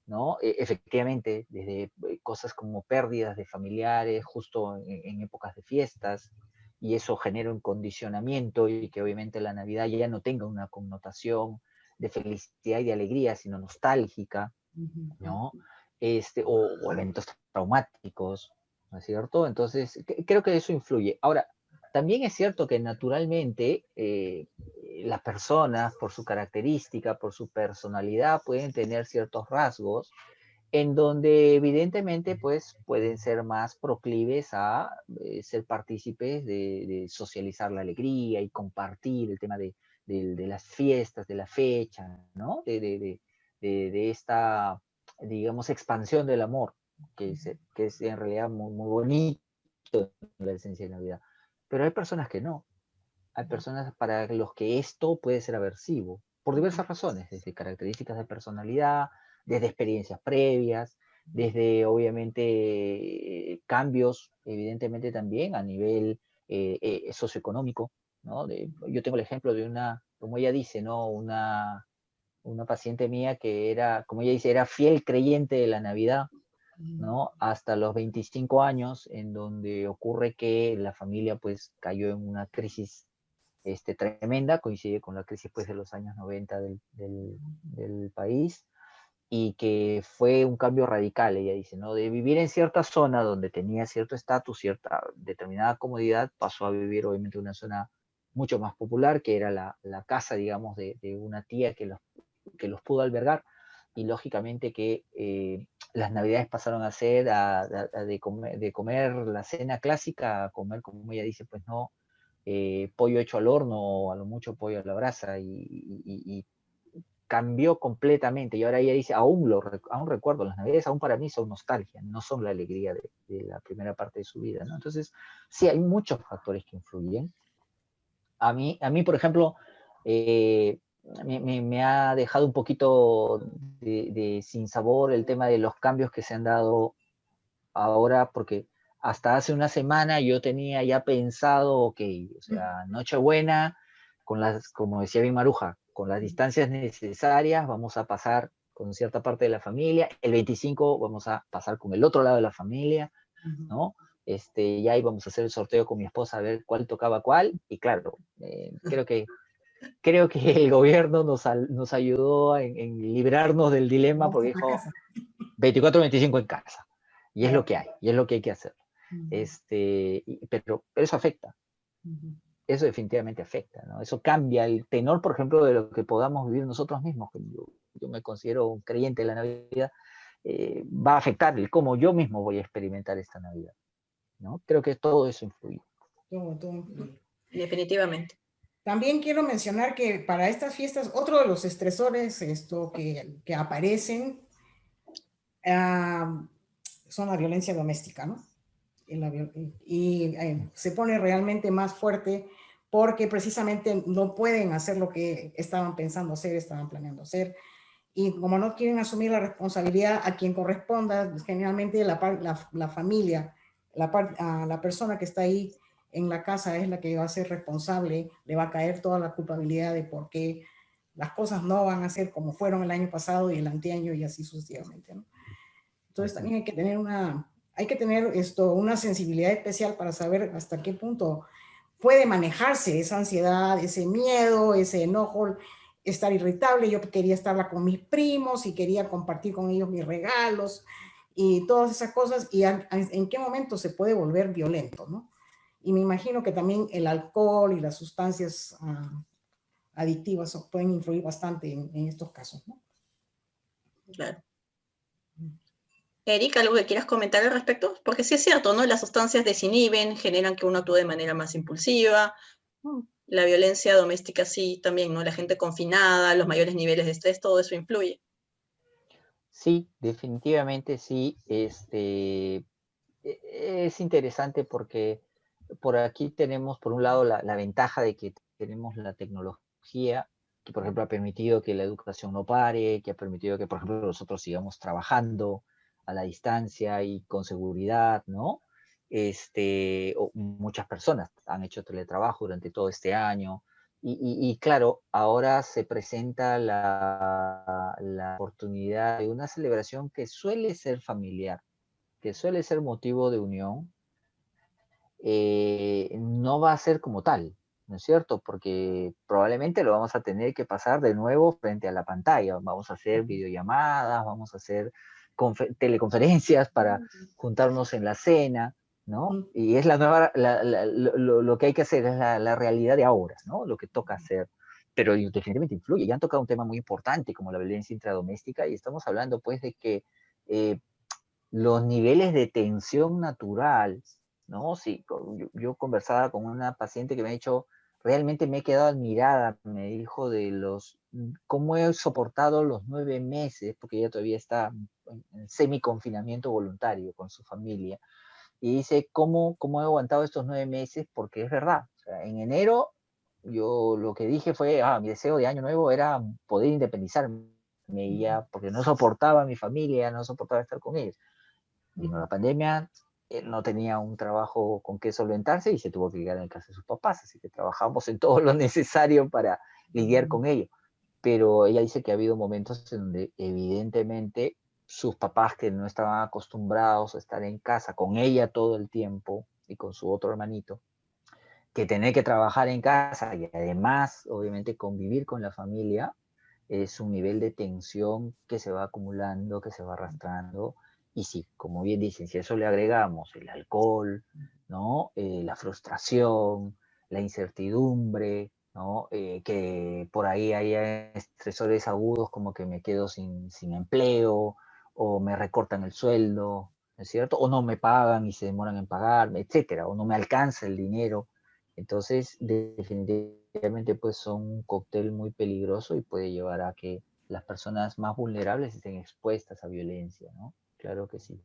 ¿no? Efectivamente, desde cosas como pérdidas de familiares justo en épocas de fiestas, y eso genera un condicionamiento y que obviamente la Navidad ya no tenga una connotación de felicidad y de alegría, sino nostálgica, ¿no? O eventos traumáticos, ¿no es cierto? Entonces, creo que eso influye. Ahora, también es cierto que naturalmente las personas, por su característica, por su personalidad, pueden tener ciertos rasgos en donde evidentemente pues pueden ser más proclives a ser partícipes de socializar la alegría y compartir el tema de las fiestas, de la fecha, ¿no? De esta, digamos, expansión del amor, que es en realidad muy, muy bonito la esencia de Navidad. Pero hay personas que no. Hay personas para los que esto puede ser aversivo, por diversas razones, desde características de personalidad, desde experiencias previas, desde obviamente cambios, evidentemente también a nivel socioeconómico, ¿no? Yo tengo el ejemplo de una, como ella dice, ¿no? Una paciente mía que era, como ella dice, era fiel creyente de la Navidad, ¿no? Hasta los 25 años, en donde ocurre que la familia pues cayó en una crisis tremenda, coincide con la crisis pues, de los años 90 del país, y que fue un cambio radical, ella dice, ¿no? De vivir en cierta zona donde tenía cierto estatus, cierta determinada comodidad, pasó a vivir obviamente en una zona mucho más popular, que era la casa, digamos, de una tía que los pudo albergar, y lógicamente que las navidades pasaron a ser de comer la cena clásica, a comer, como ella dice, pues no, pollo hecho al horno o a lo mucho pollo a la brasa, y cambió completamente. Y ahora ella dice, aún recuerdo, las navidades aún para mí son nostalgia, no son la alegría de la primera parte de su vida, ¿no? Entonces, sí, hay muchos factores que influyen. A mí por ejemplo, me ha dejado un poquito de sinsabor el tema de los cambios que se han dado ahora, porque hasta hace una semana yo tenía ya pensado, ok, o sea, Nochebuena, como decía bien Maruja, con las distancias necesarias, vamos a pasar con cierta parte de la familia, el 25 vamos a pasar con el otro lado de la familia, ¿no? Ya íbamos a hacer el sorteo con mi esposa a ver cuál tocaba cuál, y claro, creo que el gobierno nos ayudó en librarnos del dilema, porque dijo 24-25 en casa. Y es lo que hay, y es lo que hay que hacer. Pero eso afecta, eso definitivamente afecta, ¿no? Eso cambia el tenor, por ejemplo, de lo que podamos vivir nosotros mismos. Yo me considero un creyente de la Navidad, va a afectar el cómo yo mismo voy a experimentar esta Navidad, ¿no? Creo que todo eso influye. Todo influye. Definitivamente. También quiero mencionar que para estas fiestas, otro de los estresores que aparecen son la violencia doméstica, ¿no? Y se pone realmente más fuerte porque precisamente no pueden hacer lo que estaban pensando hacer, estaban planeando hacer. Y como no quieren asumir la responsabilidad a quien corresponda, generalmente la familia, la persona que está ahí en la casa es la que va a ser responsable, le va a caer toda la culpabilidad de por qué las cosas no van a ser como fueron el año pasado y el anteaño y así sucesivamente, ¿no? Entonces también hay que tener una sensibilidad especial para saber hasta qué punto puede manejarse esa ansiedad, ese miedo, ese enojo, estar irritable. Yo quería estarla con mis primos y quería compartir con ellos mis regalos y todas esas cosas, y en qué momento se puede volver violento, ¿no? Y me imagino que también el alcohol y las sustancias adictivas pueden influir bastante en estos casos, ¿no? Claro. Eric, ¿algo que quieras comentar al respecto? Porque sí es cierto, ¿no? Las sustancias desinhiben, generan que uno actúe de manera más impulsiva. La violencia doméstica sí también, ¿no? La gente confinada, los mayores niveles de estrés, todo eso influye. Sí, definitivamente sí. Es interesante porque por aquí tenemos, por un lado, la ventaja de que tenemos la tecnología, que por ejemplo ha permitido que la educación no pare, que ha permitido que, por ejemplo, nosotros sigamos trabajando a la distancia y con seguridad, ¿no? Muchas personas han hecho teletrabajo durante todo este año. Y claro, ahora se presenta la oportunidad de una celebración que suele ser familiar, que suele ser motivo de unión, no va a ser como tal, ¿no es cierto? Porque probablemente lo vamos a tener que pasar de nuevo frente a la pantalla. Vamos a hacer videollamadas, vamos a hacer teleconferencias para juntarnos en la cena, ¿no? Y es la nueva, lo que hay que hacer, es la realidad de ahora, ¿no? Lo que toca hacer. pero definitivamente influye. Ya han tocado un tema muy importante como la violencia intradoméstica y estamos hablando pues de que los niveles de tensión natural, ¿no? Sí, yo conversaba con una paciente que me ha dicho, realmente me he quedado admirada, me dijo, cómo he soportado los 9 meses, porque ella todavía está en semi-confinamiento voluntario con su familia, y dice, ¿cómo he aguantado estos 9 meses? Porque es verdad, o sea, en enero yo lo que dije fue, mi deseo de año nuevo era poder independizarme, y ya, porque no soportaba a mi familia, no soportaba estar con ellos. Vino la pandemia, él no tenía un trabajo con que solventarse y se tuvo que quedar en casa de sus papás, así que trabajamos en todo lo necesario para lidiar con ello. Pero ella dice que ha habido momentos en donde evidentemente sus papás, que no estaban acostumbrados a estar en casa con ella todo el tiempo y con su otro hermanito, que tener que trabajar en casa y además obviamente convivir con la familia, es un nivel de tensión que se va acumulando, que se va arrastrando. Y sí, como bien dicen, si a eso le agregamos el alcohol, ¿no? La frustración, la incertidumbre, ¿no? Que por ahí haya estresores agudos como que me quedo sin empleo o me recortan el sueldo, ¿no es cierto? O no me pagan y se demoran en pagarme, etcétera, o no me alcanza el dinero. Entonces, definitivamente, pues son un cóctel muy peligroso y puede llevar a que las personas más vulnerables estén expuestas a violencia, ¿no? Claro que sí.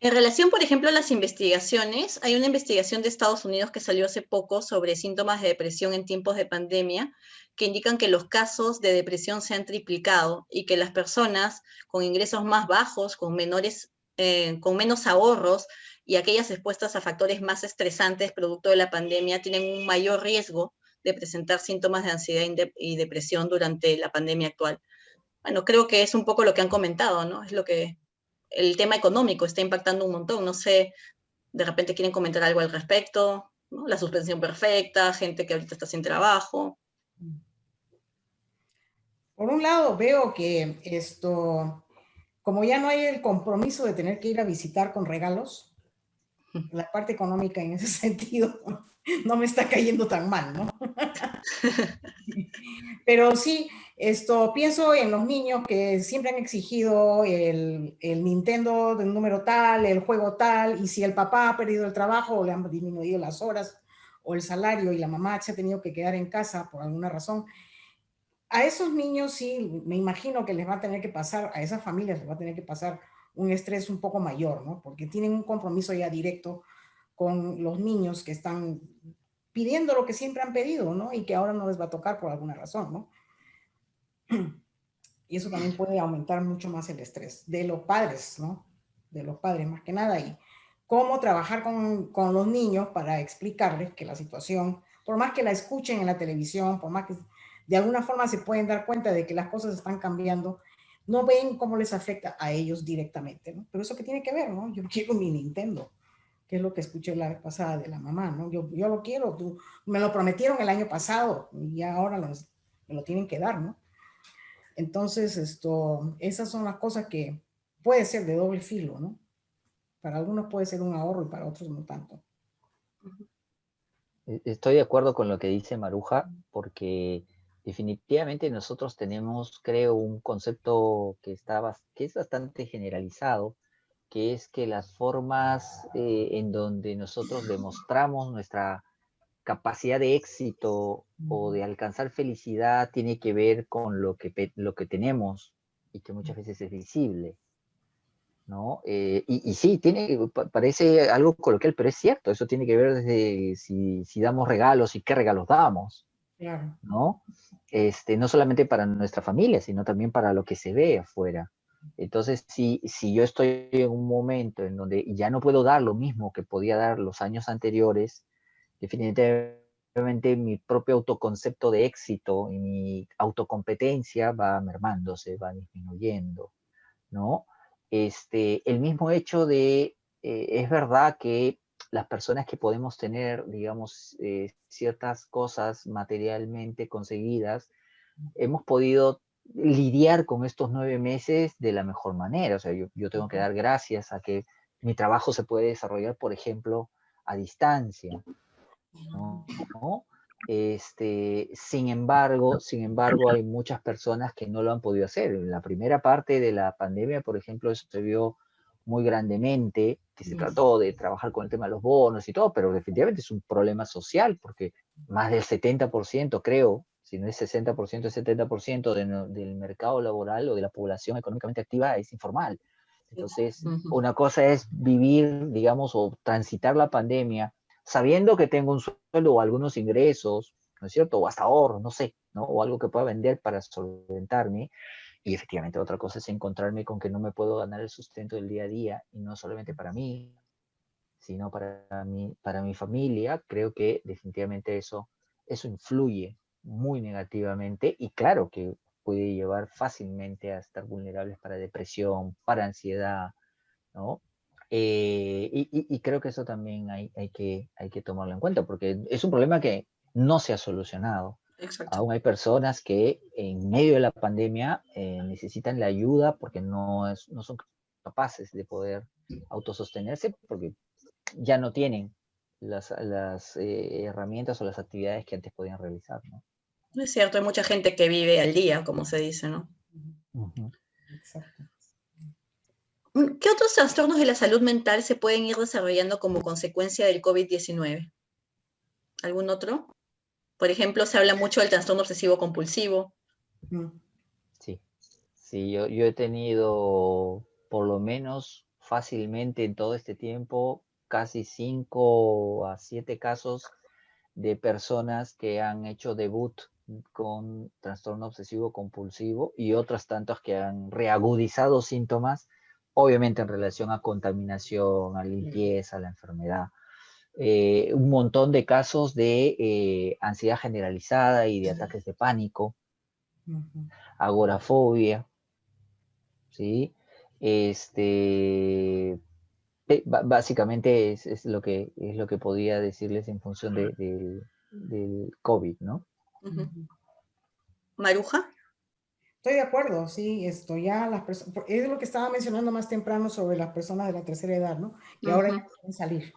En relación, por ejemplo, a las investigaciones, hay una investigación de Estados Unidos que salió hace poco sobre síntomas de depresión en tiempos de pandemia, que indican que los casos de depresión se han triplicado y que las personas con ingresos más bajos, con menos ahorros y aquellas expuestas a factores más estresantes producto de la pandemia tienen un mayor riesgo de presentar síntomas de ansiedad y depresión durante la pandemia actual. Bueno, creo que es un poco lo que han comentado, ¿no? Es lo que el tema económico está impactando un montón. No sé, de repente quieren comentar algo al respecto, ¿no? La suspensión perfecta, gente que ahorita está sin trabajo. Por un lado, veo que como ya no hay el compromiso de tener que ir a visitar con regalos, la parte económica en ese sentido no me está cayendo tan mal, ¿no? Pero sí, pienso en los niños que siempre han exigido el Nintendo de un número tal, el juego tal, y si el papá ha perdido el trabajo o le han disminuido las horas o el salario y la mamá se ha tenido que quedar en casa por alguna razón, a esos niños sí, me imagino que les va a tener que pasar, a esas familias les va a tener que pasar un estrés un poco mayor, ¿no? Porque tienen un compromiso ya directo con los niños que están pidiendo lo que siempre han pedido, ¿no? Y que ahora no les va a tocar por alguna razón, ¿no? Y eso también puede aumentar mucho más el estrés de los padres, ¿no? De los padres más que nada. Y cómo trabajar con los niños para explicarles que la situación, por más que la escuchen en la televisión, por más que de alguna forma se pueden dar cuenta de que las cosas están cambiando, no ven cómo les afecta a ellos directamente, ¿no? Pero eso que tiene que ver, ¿no? Yo quiero mi Nintendo, que es lo que escuché la vez pasada de la mamá, ¿no? Yo lo quiero, tú, me lo prometieron el año pasado y ahora me lo tienen que dar, ¿no? Entonces, esas son las cosas que puede ser de doble filo, ¿no? Para algunos puede ser un ahorro y para otros no tanto. Estoy de acuerdo con lo que dice Maruja, porque definitivamente nosotros tenemos, creo, un concepto que es bastante generalizado, que es que las formas en donde nosotros demostramos nuestra capacidad de éxito o de alcanzar felicidad tiene que ver con lo que tenemos y que muchas veces es visible, ¿no? Y sí, parece algo coloquial, pero es cierto, eso tiene que ver desde si damos regalos y qué regalos damos, Claro. ¿no? No solamente para nuestra familia, sino también para lo que se ve afuera. Entonces, si yo estoy en un momento en donde ya no puedo dar lo mismo que podía dar los años anteriores, definitivamente mi propio autoconcepto de éxito y mi autocompetencia va mermándose, va disminuyendo, ¿no? El mismo hecho es verdad que las personas que podemos tener, digamos, ciertas cosas materialmente conseguidas, hemos podido lidiar con estos 9 meses de la mejor manera. O sea, yo tengo que dar gracias a que mi trabajo se puede desarrollar, por ejemplo, a distancia, ¿no? Sin embargo, hay muchas personas que no lo han podido hacer. En la primera parte de la pandemia, por ejemplo, eso se vio muy grandemente, que se trató de trabajar con el tema de los bonos y todo, pero definitivamente es un problema social, porque más del 70%, creo, si no es 60%, es 70% del mercado laboral o de la población económicamente activa es informal. Entonces, una cosa es vivir, digamos, o transitar la pandemia sabiendo que tengo un sueldo o algunos ingresos, ¿no es cierto? O hasta ahorro, no sé, ¿no? O algo que pueda vender para solventarme. Y efectivamente otra cosa es encontrarme con que no me puedo ganar el sustento del día a día, y no solamente para mí, sino para mi familia. Creo que definitivamente eso influye muy negativamente, y claro que puede llevar fácilmente a estar vulnerables para depresión, para ansiedad, ¿no? Y creo que eso también hay que tomarlo en cuenta, porque es un problema que no se ha solucionado. Exacto. Aún hay personas que en medio de la pandemia necesitan la ayuda porque no son capaces de poder autosostenerse, porque ya no tienen las herramientas o las actividades que antes podían realizar, ¿no? Es cierto, hay mucha gente que vive al día, como se dice, ¿no? Uh-huh. Exacto. ¿Qué otros trastornos de la salud mental se pueden ir desarrollando como consecuencia del COVID-19? ¿Algún otro? Por ejemplo, se habla mucho del trastorno obsesivo compulsivo. Sí, yo he tenido por lo menos fácilmente en todo este tiempo casi 5 a 7 casos de personas que han hecho debut con trastorno obsesivo compulsivo, y otras tantas que han reagudizado síntomas, obviamente en relación a contaminación, a limpieza, a la enfermedad. Un montón de casos de ansiedad generalizada y de ataques de pánico, agorafobia, ¿sí? Básicamente es lo que podía decirles en función del COVID, ¿no? ¿Maruja? Estoy de acuerdo, sí, esto ya las personas, es lo que estaba mencionando más temprano sobre las personas de la tercera edad, ¿no? Que ahora ya quieren salir.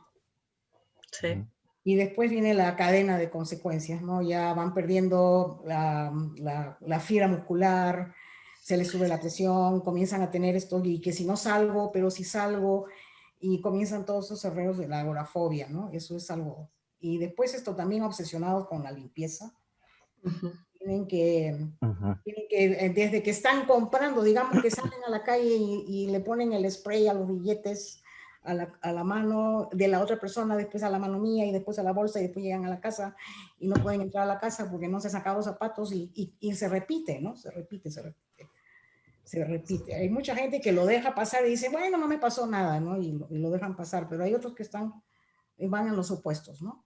Sí. Y después viene la cadena de consecuencias, ¿no? Ya van perdiendo la fibra muscular, se les sube la presión, comienzan a tener esto, y que si no salgo, pero si salgo, y comienzan todos esos errores de la agorafobia, ¿no? Eso es algo. Y después esto también obsesionados con la limpieza. Tienen que, desde que están comprando, digamos que salen a la calle y le ponen el spray a los billetes, a la mano de la otra persona, después a la mano mía y después a la bolsa, y después llegan a la casa y no pueden entrar a la casa porque no se han sacado los zapatos, y se repite, ¿no? Se repite. Hay mucha gente que lo deja pasar y dice, bueno, no me pasó nada, ¿no? Y lo dejan pasar, pero hay otros que van en los opuestos, ¿no?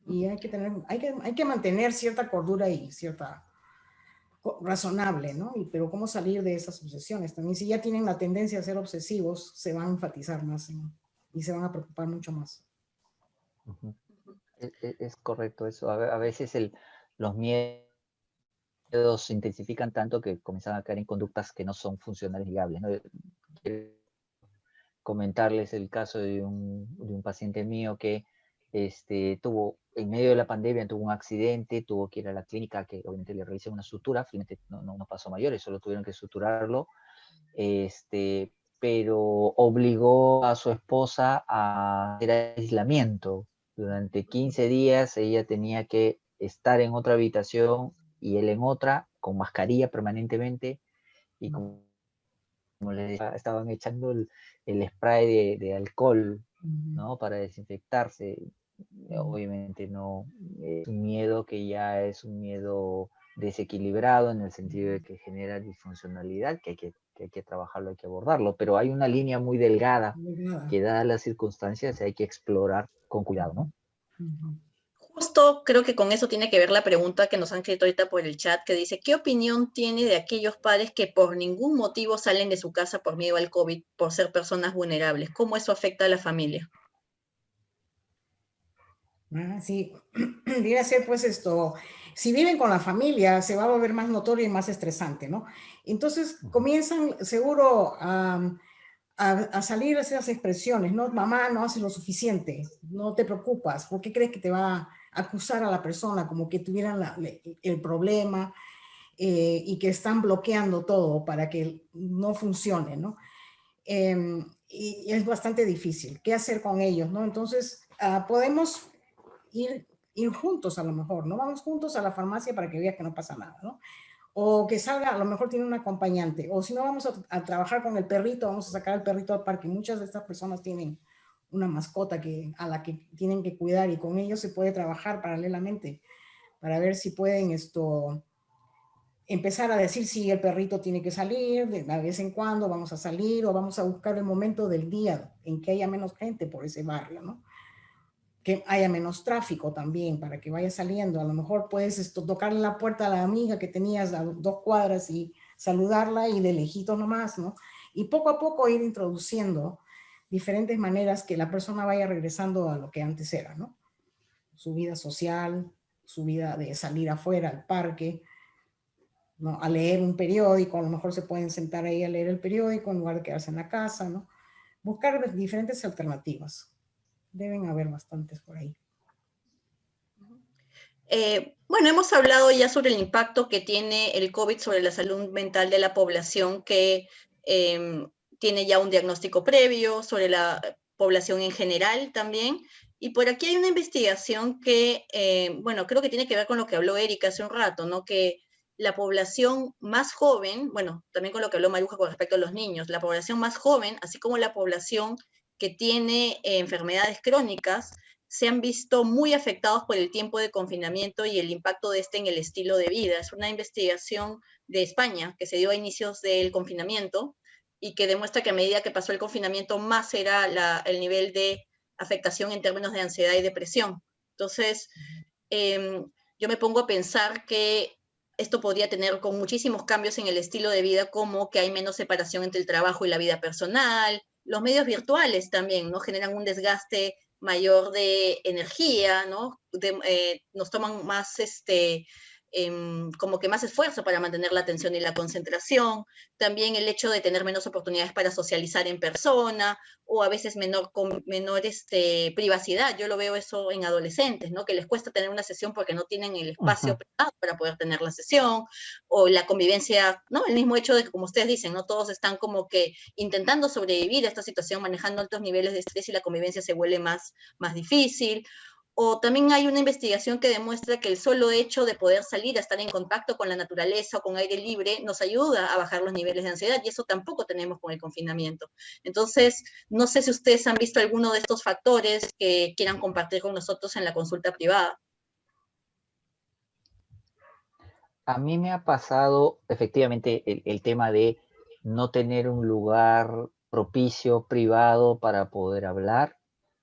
Y hay que mantener cierta cordura y cierta razonable, ¿no? Pero cómo salir de esas obsesiones también. Si ya tienen la tendencia a ser obsesivos, se van a enfatizar más, ¿no? Y se van a preocupar mucho más. Es correcto eso. A veces los miedos se intensifican tanto que comienzan a caer en conductas que no son funcionales y viables, ¿no? Quiero comentarles el caso de un paciente mío que en medio de la pandemia tuvo un accidente, tuvo que ir a la clínica, que obviamente le realizan una sutura, finalmente no pasó mayores, solo tuvieron que suturarlo, pero obligó a su esposa a hacer aislamiento. Durante 15 días ella tenía que estar en otra habitación y él en otra, con mascarilla permanentemente, y como les decía, estaban echando el spray de alcohol, ¿no? Para desinfectarse. Obviamente no, es un miedo que ya es un miedo desequilibrado, en el sentido de que genera disfuncionalidad, que hay que trabajarlo, hay que abordarlo, pero hay una línea muy delgada que, dadas las circunstancias, hay que explorar con cuidado, ¿no? Justo creo que con eso tiene que ver la pregunta que nos han escrito ahorita por el chat, que dice, ¿qué opinión tiene de aquellos padres que por ningún motivo salen de su casa por miedo al COVID, por ser personas vulnerables? ¿Cómo eso afecta a la familia? Sí, debería ser pues esto, si viven con la familia se va a volver más notorio y más estresante, ¿no? Entonces comienzan seguro a salir esas expresiones, ¿no? Mamá, no haces lo suficiente, no te preocupas, ¿por qué crees que te va acusar a la persona como que tuvieran el problema y que están bloqueando todo para que no funcione, ¿no? Y es bastante difícil. ¿Qué hacer con ellos, no? Entonces, podemos ir juntos a lo mejor, ¿no? Vamos juntos a la farmacia para que veas que no pasa nada, ¿no? O que salga, a lo mejor tiene un acompañante, o si no vamos a trabajar con el perrito, vamos a sacar al perrito al parque. Muchas de estas personas tienen una mascota a la que tienen que cuidar y con ellos se puede trabajar paralelamente para ver si pueden empezar a decir si el perrito tiene que salir, de vez en cuando vamos a salir o vamos a buscar el momento del día en que haya menos gente por ese barrio, ¿no? Que haya menos tráfico también para que vaya saliendo. A lo mejor puedes tocarle la puerta a la amiga que tenías a 2 cuadras y saludarla y de lejito nomás, ¿no? Y poco a poco ir introduciendo diferentes maneras que la persona vaya regresando a lo que antes era, ¿no? Su vida social, su vida de salir afuera, al parque, ¿no? A leer un periódico, a lo mejor se pueden sentar ahí a leer el periódico en lugar de quedarse en la casa, ¿no? Buscar diferentes alternativas. Deben haber bastantes por ahí. Bueno, hemos hablado ya sobre el impacto que tiene el COVID sobre la salud mental de la población que tiene ya un diagnóstico previo, sobre la población en general también. Y por aquí hay una investigación que, bueno, creo que tiene que ver con lo que habló Erika hace un rato, ¿no? Que la población más joven, bueno, también con lo que habló Maruja con respecto a los niños, la población más joven, así como la población que tiene enfermedades crónicas, se han visto muy afectados por el tiempo de confinamiento y el impacto de este en el estilo de vida. Es una investigación de España que se dio a inicios del confinamiento y que demuestra que a medida que pasó el confinamiento más era el nivel de afectación en términos de ansiedad y depresión. Entonces, yo me pongo a pensar que esto podría tener con muchísimos cambios en el estilo de vida, como que hay menos separación entre el trabajo y la vida personal. Los medios virtuales también, ¿no? Generan un desgaste mayor de energía, ¿no? Nos toman más, como que más esfuerzo para mantener la atención y la concentración. También el hecho de tener menos oportunidades para socializar en persona o a veces con menor privacidad. Yo lo veo eso en adolescentes, ¿no? Que les cuesta tener una sesión porque no tienen el espacio privado para poder tener la sesión, o la convivencia, ¿no? El mismo hecho de que, como ustedes dicen, ¿no? Todos están como que intentando sobrevivir a esta situación, manejando altos niveles de estrés y la convivencia se vuelve más difícil. O también hay una investigación que demuestra que el solo hecho de poder salir a estar en contacto con la naturaleza o con aire libre nos ayuda a bajar los niveles de ansiedad, y eso tampoco tenemos con el confinamiento. Entonces, no sé si ustedes han visto alguno de estos factores que quieran compartir con nosotros en la consulta privada. A mí me ha pasado efectivamente el tema de no tener un lugar propicio, privado para poder hablar.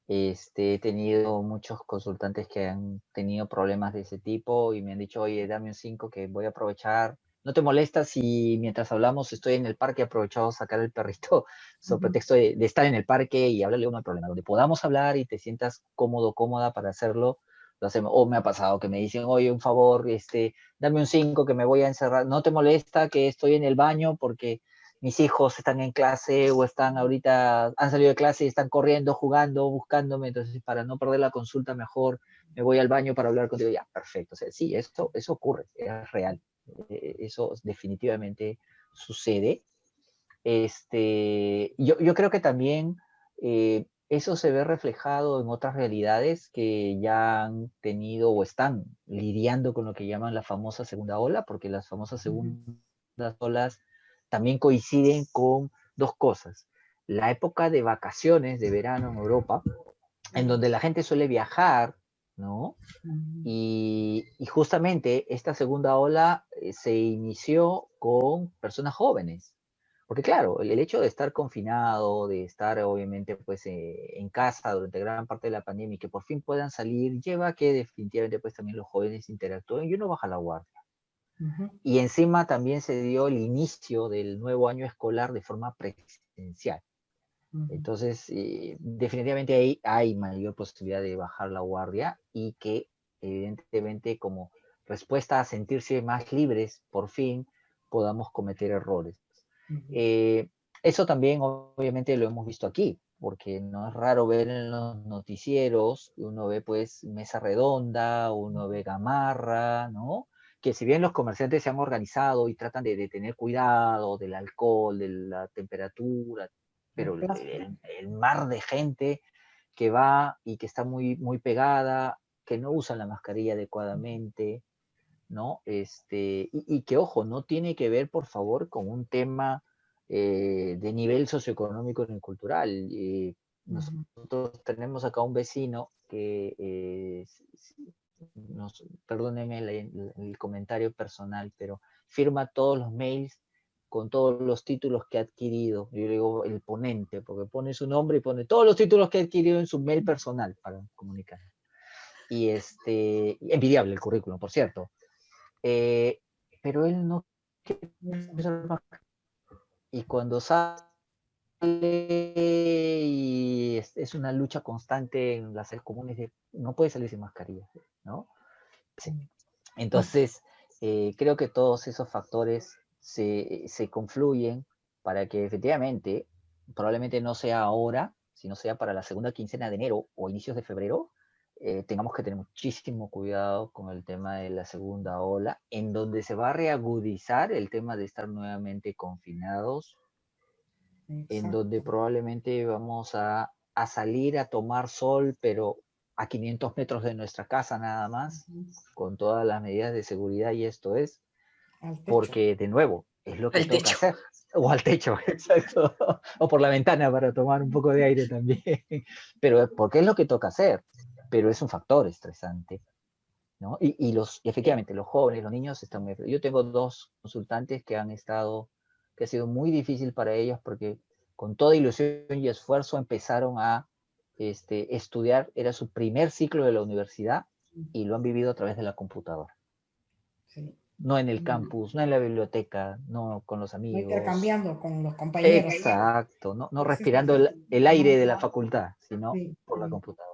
He tenido muchos consultantes que han tenido problemas de ese tipo y me han dicho, oye, dame un 5 que voy a aprovechar. ¿No te molesta si mientras hablamos estoy en el parque, he aprovechado a sacar el perrito sobre pretexto de estar en el parque y hablarle? No hay problema. Donde podamos hablar y te sientas cómodo, cómoda para hacerlo, lo hacemos. O me ha pasado que me dicen, oye, un favor, dame un 5 que me voy a encerrar. ¿No te molesta que estoy en el baño porque mis hijos están en clase o están ahorita, han salido de clase y están corriendo, jugando, buscándome? Entonces, para no perder la consulta, mejor me voy al baño para hablar contigo? Ya, perfecto. O sea, sí, eso ocurre, es real. Eso definitivamente sucede. Yo creo que también eso se ve reflejado en otras realidades que ya han tenido o están lidiando con lo que llaman la famosa segunda ola, porque las famosas segundas olas también coinciden con dos cosas. La época de vacaciones de verano en Europa, en donde la gente suele viajar, ¿no? Y justamente esta segunda ola se inició con personas jóvenes. Porque claro, el hecho de estar confinado, de estar obviamente pues en casa durante gran parte de la pandemia y que por fin puedan salir, lleva a que definitivamente pues también los jóvenes interactúen y uno baja la guardia. Y encima también se dio el inicio del nuevo año escolar de forma presencial. Entonces, definitivamente ahí hay mayor posibilidad de bajar la guardia y que evidentemente como respuesta a sentirse más libres, por fin podamos cometer errores. Eso también obviamente lo hemos visto aquí. porque no es raro ver en los noticieros, uno ve pues mesa redonda, uno ve gamarra, ¿no? Que si bien los comerciantes se han organizado y tratan de tener cuidado del alcohol, de la temperatura, pero el mar de gente que va y que está muy, muy pegada, que no usa la mascarilla adecuadamente, ¿no? Y que, ojo, no tiene que ver, por favor, con un tema de nivel socioeconómico ni cultural. Nosotros tenemos acá un vecino que, perdónenme el comentario personal, pero firma todos los mails con todos los títulos que ha adquirido. Yo le digo el ponente, porque pone su nombre y pone todos los títulos que ha adquirido en su mail personal para comunicar. Y envidiable el currículum, por cierto. Pero él no quiere usar mascarilla. Y cuando sale, y es una lucha constante en las áreas comunes de no puede salir sin mascarilla, ¿no? Sí. Entonces, creo que todos esos factores se confluyen para que efectivamente, probablemente no sea ahora, sino sea para la segunda quincena de enero o inicios de febrero, tengamos que tener muchísimo cuidado con el tema de la segunda ola, en donde se va a reagudizar el tema de estar nuevamente confinados, en donde probablemente vamos a salir a tomar sol, pero a 500 metros de nuestra casa nada más, con todas las medidas de seguridad, y esto es porque, de nuevo, es lo que toca hacer. O al techo, exacto. O por la ventana para tomar un poco de aire también. Pero porque es lo que toca hacer. Pero es un factor estresante, ¿no? Y efectivamente, los jóvenes, los niños están muy... Yo tengo 2 consultantes que ha sido muy difícil para ellos porque con toda ilusión y esfuerzo empezaron a estudiar, era su primer ciclo de la universidad y lo han vivido a través de la computadora. Sí. No en el campus, no en la biblioteca, no con los amigos. No intercambiando con los compañeros. Exacto, no respirando el aire de la facultad, sino por la computadora.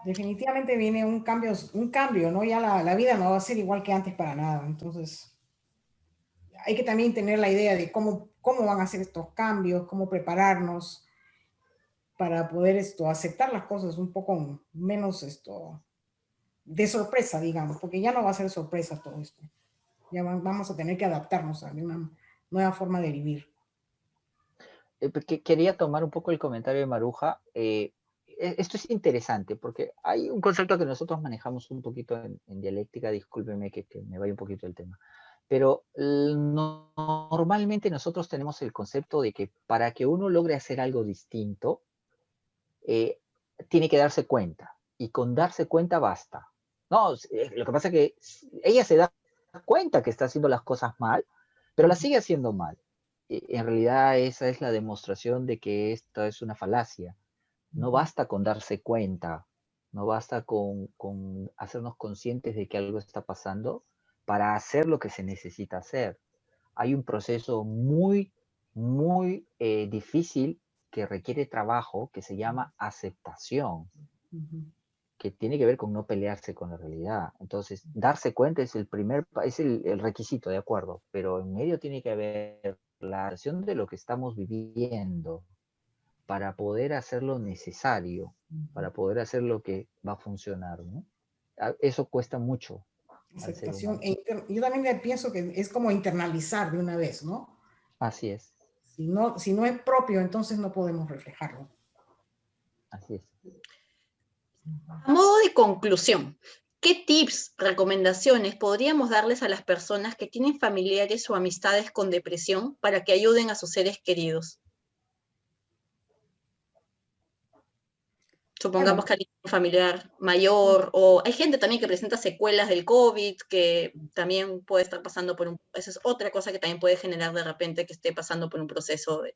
Definitivamente viene un cambio, ¿no? Ya la vida no va a ser igual que antes para nada. Entonces, hay que también tener la idea de cómo van a ser estos cambios, cómo prepararnos para poder aceptar las cosas un poco menos de sorpresa, digamos, porque ya no va a ser sorpresa todo esto. Ya vamos a tener que adaptarnos a una nueva forma de vivir. Quería tomar un poco el comentario de Maruja. Esto es interesante porque hay un concepto que nosotros manejamos un poquito en dialéctica, discúlpeme que me vaya un poquito el tema, pero normalmente nosotros tenemos el concepto de que para que uno logre hacer algo distinto, tiene que darse cuenta, y con darse cuenta basta. No, lo que pasa es que ella se da cuenta que está haciendo las cosas mal, pero las sigue haciendo mal. En realidad esa es la demostración de que esta es una falacia. No basta con darse cuenta, no basta con hacernos conscientes de que algo está pasando para hacer lo que se necesita hacer. Hay un proceso muy, muy difícil que requiere trabajo, que se llama aceptación, que tiene que ver con no pelearse con la realidad. Entonces, darse cuenta es el requisito, de acuerdo, pero en medio tiene que haber la acción de lo que estamos viviendo para poder hacer lo necesario, para poder hacer lo que va a funcionar, ¿no? Eso cuesta mucho. Aceptación. Yo también pienso que es como internalizar de una vez, ¿no? Así es. Si no es propio, entonces no podemos reflejarlo. Así es. A modo de conclusión, ¿qué tips, recomendaciones podríamos darles a las personas que tienen familiares o amistades con depresión para que ayuden a sus seres queridos? Supongamos que hay un familiar mayor, o hay gente también que presenta secuelas del COVID, que también puede estar pasando esa es otra cosa que también puede generar de repente que esté pasando por un proceso de,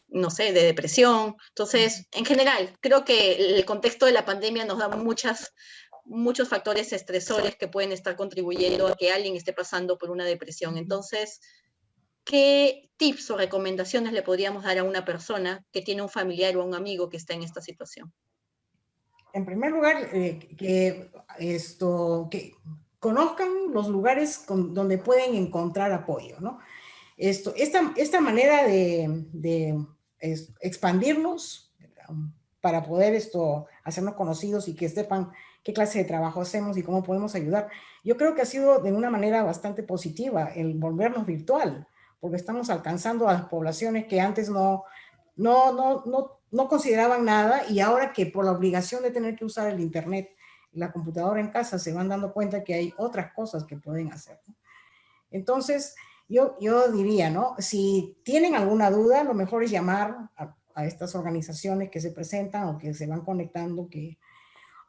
no sé, de depresión. Entonces, en general, creo que el contexto de la pandemia nos da muchos factores estresores que pueden estar contribuyendo a que alguien esté pasando por una depresión. Entonces, ¿qué tips o recomendaciones le podríamos dar a una persona que tiene un familiar o un amigo que está en esta situación? En primer lugar, que conozcan los lugares donde pueden encontrar apoyo, ¿no? esta manera de expandirnos para poder hacernos conocidos y que sepan qué clase de trabajo hacemos y cómo podemos ayudar. Yo creo que ha sido de una manera bastante positiva el volvernos virtual, porque estamos alcanzando a las poblaciones que antes no consideraban nada, y ahora que por la obligación de tener que usar el internet, la computadora en casa, se van dando cuenta que hay otras cosas que pueden hacer, ¿no? Entonces, yo diría, ¿no? Si tienen alguna duda, lo mejor es llamar a estas organizaciones que se presentan o que se van conectando, que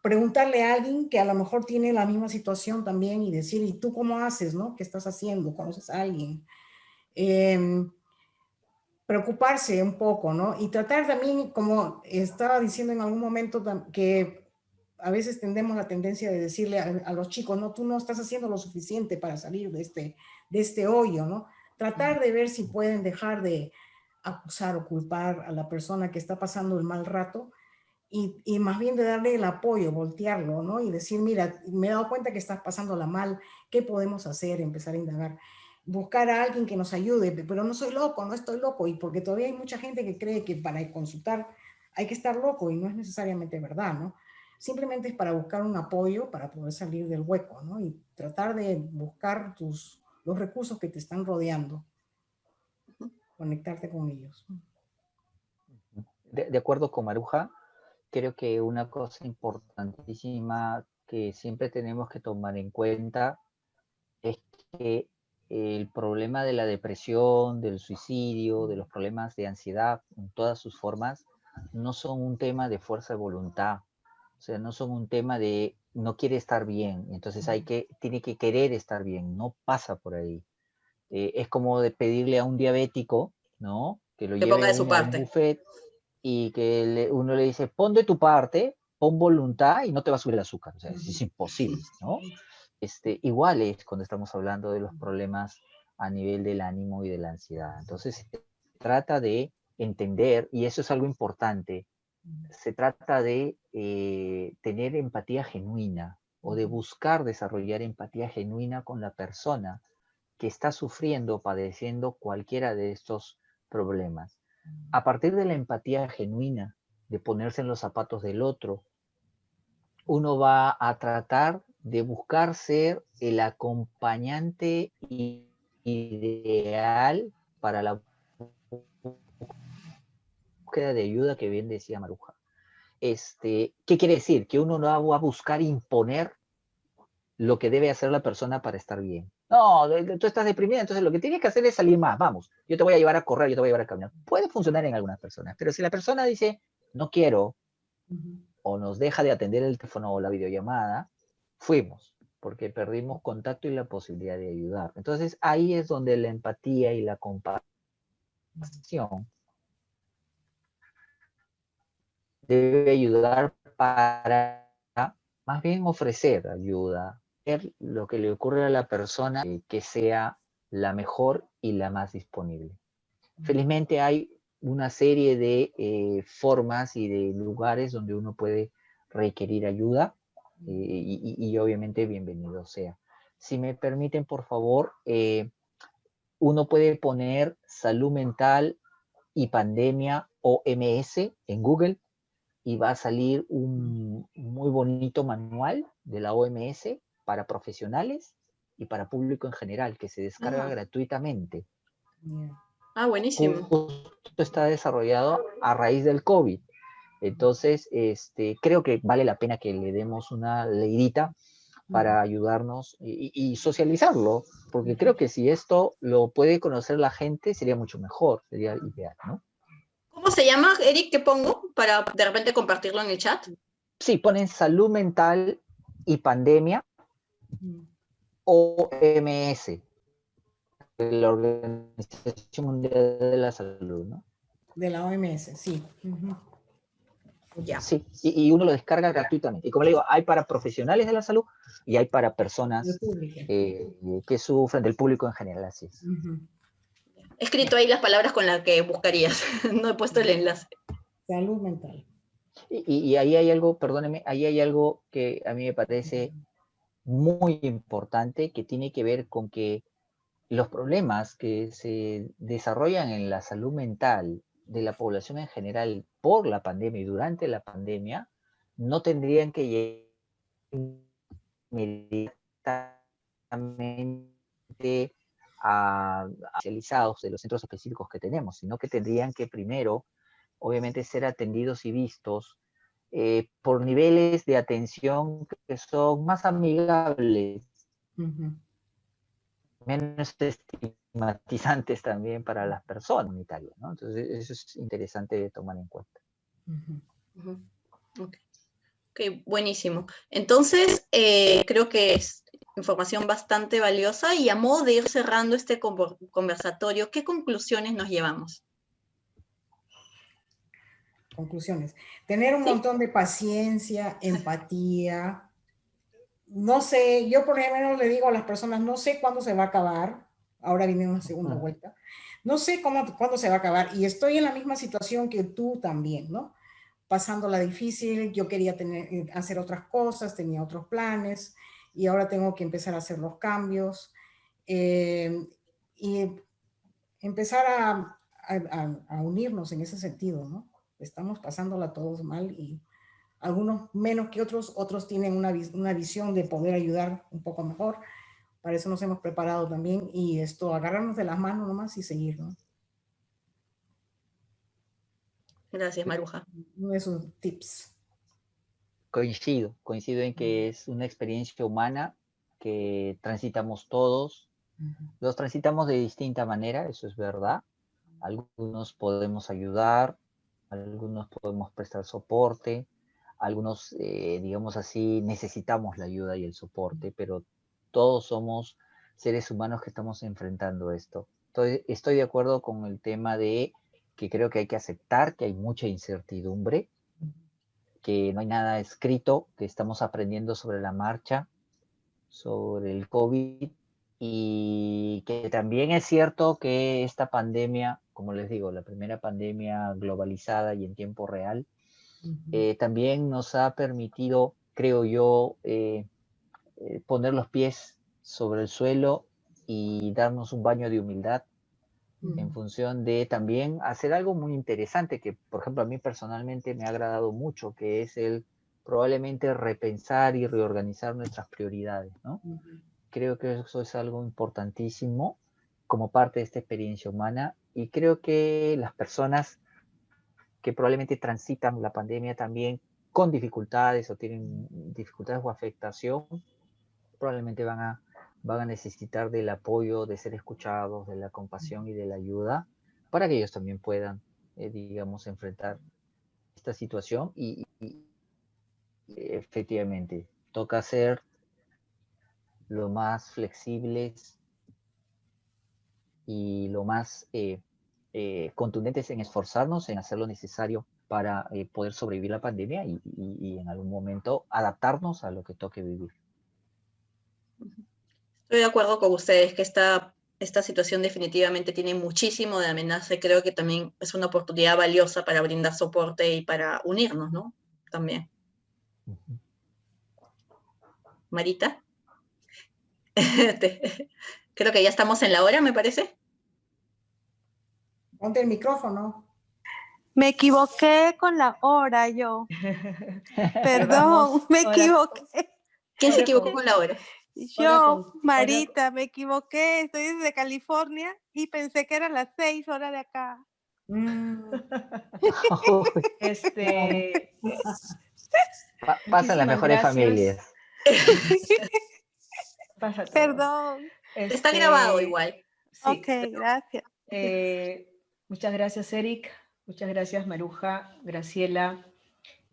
preguntarle a alguien que a lo mejor tiene la misma situación también y decir, ¿y tú cómo haces, no? ¿Qué estás haciendo? ¿Conoces a alguien? Preocuparse un poco, ¿no? Y tratar también, como estaba diciendo en algún momento, que a veces tendemos la tendencia de decirle a los chicos, no, tú no estás haciendo lo suficiente para salir de este hoyo, ¿no? Tratar de ver si pueden dejar de acusar o culpar a la persona que está pasando el mal rato, y más bien de darle el apoyo, voltearlo, ¿no? Y decir, mira, me he dado cuenta que estás pasándola mal, ¿qué podemos hacer? Empezar a indagar. Buscar a alguien que nos ayude, pero no soy loco, no estoy loco, y porque todavía hay mucha gente que cree que para consultar hay que estar loco, y no es necesariamente verdad, ¿no? Simplemente es para buscar un apoyo para poder salir del hueco, ¿no? Y tratar de buscar los recursos que te están rodeando, conectarte con ellos. De acuerdo con Maruja, creo que una cosa importantísima que siempre tenemos que tomar en cuenta es que el problema de la depresión, del suicidio, de los problemas de ansiedad en todas sus formas, no son un tema de fuerza de voluntad. O sea, no son un tema de no quiere estar bien, entonces tiene que querer estar bien, no pasa por ahí. Es como de pedirle a un diabético, ¿no? Que lo Que ponga lleve de su uno a un parte. buffet y que uno le dice, pon de tu parte, pon voluntad y no te va a subir el azúcar. O sea, es imposible, ¿no? Igual es cuando estamos hablando de los problemas a nivel del ánimo y de la ansiedad. Entonces, se trata de entender, y eso es algo importante, se trata de tener empatía genuina o de buscar desarrollar empatía genuina con la persona que está sufriendo o padeciendo cualquiera de estos problemas. A partir de la empatía genuina, de ponerse en los zapatos del otro, uno va a tratar de buscar ser el acompañante ideal para la búsqueda de ayuda que bien decía Maruja. ¿Qué quiere decir? Que uno no va a buscar imponer lo que debe hacer la persona para estar bien. No, tú estás deprimida, entonces lo que tienes que hacer es salir más, vamos, yo te voy a llevar a correr, yo te voy a llevar a caminar. Puede funcionar en algunas personas, pero si la persona dice, no quiero, o nos deja de atender el teléfono o la videollamada, fuimos, porque perdimos contacto y la posibilidad de ayudar. Entonces ahí es donde la empatía y la compasión debe ayudar para más bien ofrecer ayuda, ver lo que le ocurre a la persona que sea la mejor y la más disponible. Felizmente hay una serie de formas y de lugares donde uno puede requerir ayuda y obviamente bienvenido sea. Si me permiten, por favor, uno puede poner salud mental y pandemia OMS en Google y va a salir un muy bonito manual de la OMS para profesionales y para público en general, que se descarga gratuitamente. Buenísimo. Justo está desarrollado a raíz del COVID. Entonces, creo que vale la pena que le demos una leidita para ayudarnos y socializarlo, porque creo que si esto lo puede conocer la gente, sería mucho mejor, sería ideal, ¿no? ¿Cómo se llama, Eric? ¿Qué pongo para de repente compartirlo en el chat? Sí, ponen salud mental y pandemia, OMS, la Organización Mundial de la Salud, ¿no? De la OMS, sí. Ya. Sí, y uno lo descarga gratuitamente. Y como le digo, hay para profesionales de la salud y hay para personas que sufren, del público en general, así es. He escrito ahí las palabras con las que buscarías, no he puesto el enlace. Salud mental. Y ahí hay algo, perdóneme, ahí hay algo que a mí me parece muy importante, que tiene que ver con que los problemas que se desarrollan en la salud mental de la población en general por la pandemia y durante la pandemia no tendrían que llegar inmediatamente a especializados de los centros específicos que tenemos, sino que tendrían que primero, obviamente, ser atendidos y vistos por niveles de atención que son más amigables, menos estigmatizantes también para las personas sanitarias, ¿no? Entonces, eso es interesante de tomar en cuenta. Ok, buenísimo. Entonces, creo que es información bastante valiosa y a modo de ir cerrando este conversatorio, ¿qué conclusiones nos llevamos? Conclusiones. Tener un montón de paciencia, empatía. No sé, yo por ejemplo le digo a las personas, no sé cuándo se va a acabar. Ahora viene una segunda vuelta. No sé cuándo se va a acabar. Y estoy en la misma situación que tú también, ¿no? Pasándola difícil. Yo quería hacer otras cosas, tenía otros planes y ahora tengo que empezar a hacer los cambios. Y empezar a unirnos en ese sentido, ¿no? Estamos pasándola todos mal y algunos menos que otros, otros tienen una visión de poder ayudar un poco mejor. Para eso nos hemos preparado también y agarrarnos de las manos nomás y seguir, ¿no? Gracias, Maruja. Uno de esos tips. Coincido en que es una experiencia humana que transitamos todos. Los transitamos de distinta manera, eso es verdad. Algunos podemos ayudar, algunos podemos prestar soporte, algunos, digamos así, necesitamos la ayuda y el soporte, pero todos somos seres humanos que estamos enfrentando esto. Entonces, estoy de acuerdo con el tema de que creo que hay que aceptar que hay mucha incertidumbre, que no hay nada escrito, que estamos aprendiendo sobre la marcha, sobre el COVID, y que también es cierto que esta pandemia, como les digo, la primera pandemia globalizada y en tiempo real, también nos ha permitido, creo yo, poner los pies sobre el suelo y darnos un baño de humildad en función de también hacer algo muy interesante que, por ejemplo, a mí personalmente me ha agradado mucho, que es el probablemente repensar y reorganizar nuestras prioridades, ¿no? Creo que eso es algo importantísimo como parte de esta experiencia humana y creo que las personas que probablemente transitan la pandemia también con dificultades o tienen dificultades o afectación, probablemente van a necesitar del apoyo, de ser escuchados, de la compasión y de la ayuda para que ellos también puedan, digamos, enfrentar esta situación y efectivamente toca ser lo más flexibles y lo más contundentes en esforzarnos, en hacer lo necesario para poder sobrevivir la pandemia y en algún momento adaptarnos a lo que toque vivir. Estoy de acuerdo con ustedes que esta situación definitivamente tiene muchísimo de amenaza y creo que también es una oportunidad valiosa para brindar soporte y para unirnos, ¿no? También. Marita. Creo que ya estamos en la hora, me parece. Ponte el micrófono. Me equivoqué con la hora yo. Perdón, me equivoqué. ¿Quién se equivocó con la hora? Yo, Marita, me equivoqué. Estoy desde California y pensé que eran las 6 horas de acá. Pasan las mejores familias. Pasa todo. Perdón. Está grabado igual. Sí, ok, gracias. Muchas gracias, Eric. Muchas gracias, Maruja, Graciela.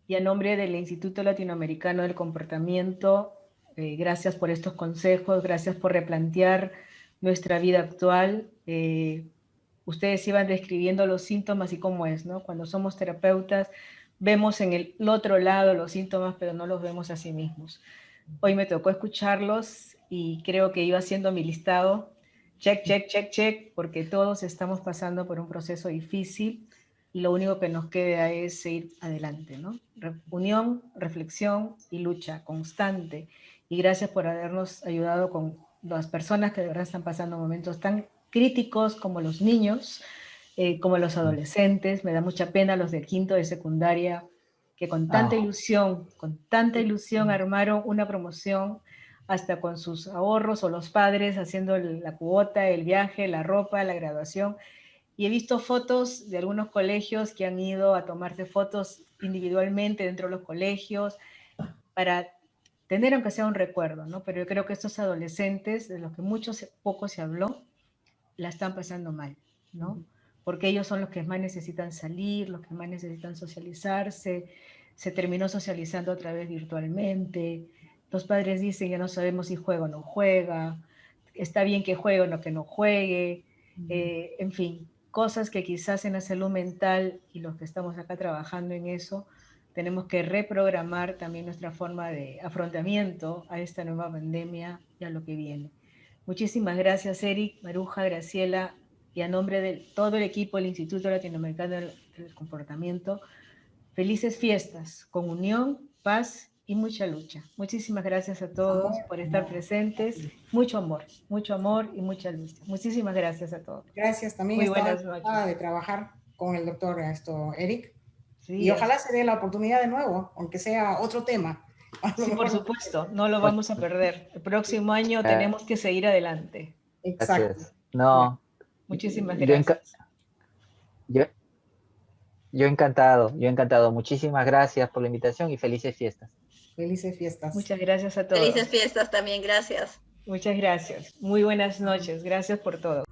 Y a nombre del Instituto Latinoamericano del Comportamiento, gracias por estos consejos, gracias por replantear nuestra vida actual. Ustedes iban describiendo los síntomas y cómo es, ¿no? Cuando somos terapeutas, vemos en el otro lado los síntomas, pero no los vemos a sí mismos. Hoy me tocó escucharlos y creo que iba haciendo mi listado, check, check, check, check, porque todos estamos pasando por un proceso difícil y lo único que nos queda es seguir adelante, ¿no? Unión, reflexión y lucha constante. Y gracias por habernos ayudado con las personas que de verdad están pasando momentos tan críticos como los niños, como los adolescentes. Me da mucha pena los de quinto de secundaria, que con tanta ilusión armaron una promoción hasta con sus ahorros, o los padres haciendo la cuota, el viaje, la ropa, la graduación. Y he visto fotos de algunos colegios que han ido a tomarse fotos individualmente dentro de los colegios para tener aunque sea un recuerdo, ¿no? Pero yo creo que estos adolescentes, de los que poco se habló, la están pasando mal, ¿no? Porque ellos son los que más necesitan salir, los que más necesitan socializarse. Se terminó socializando otra vez virtualmente. Los padres dicen, ya no sabemos si juega o no juega, está bien que juegue o no que no juegue, en fin, cosas que quizás en la salud mental, y los que estamos acá trabajando en eso, tenemos que reprogramar también nuestra forma de afrontamiento a esta nueva pandemia y a lo que viene. Muchísimas gracias, Eric, Maruja, Graciela, y a nombre de todo el equipo del Instituto Latinoamericano del Comportamiento, felices fiestas, con unión, paz y mucha lucha. Muchísimas gracias a todos por estar presentes. Mucho amor y mucha lucha. Muchísimas gracias a todos. Gracias, también. Muy estaba buenas noches. De trabajar con el doctor Eric. Sí, y ojalá se dé la oportunidad de nuevo, aunque sea otro tema. Sí, por supuesto, no lo vamos a perder. El próximo año tenemos que seguir adelante. Exacto. No. Muchísimas gracias. Yo encantado. Muchísimas gracias por la invitación y felices fiestas. Felices fiestas. Muchas gracias a todos. Felices fiestas también, gracias. Muchas gracias. Muy buenas noches. Gracias por todo.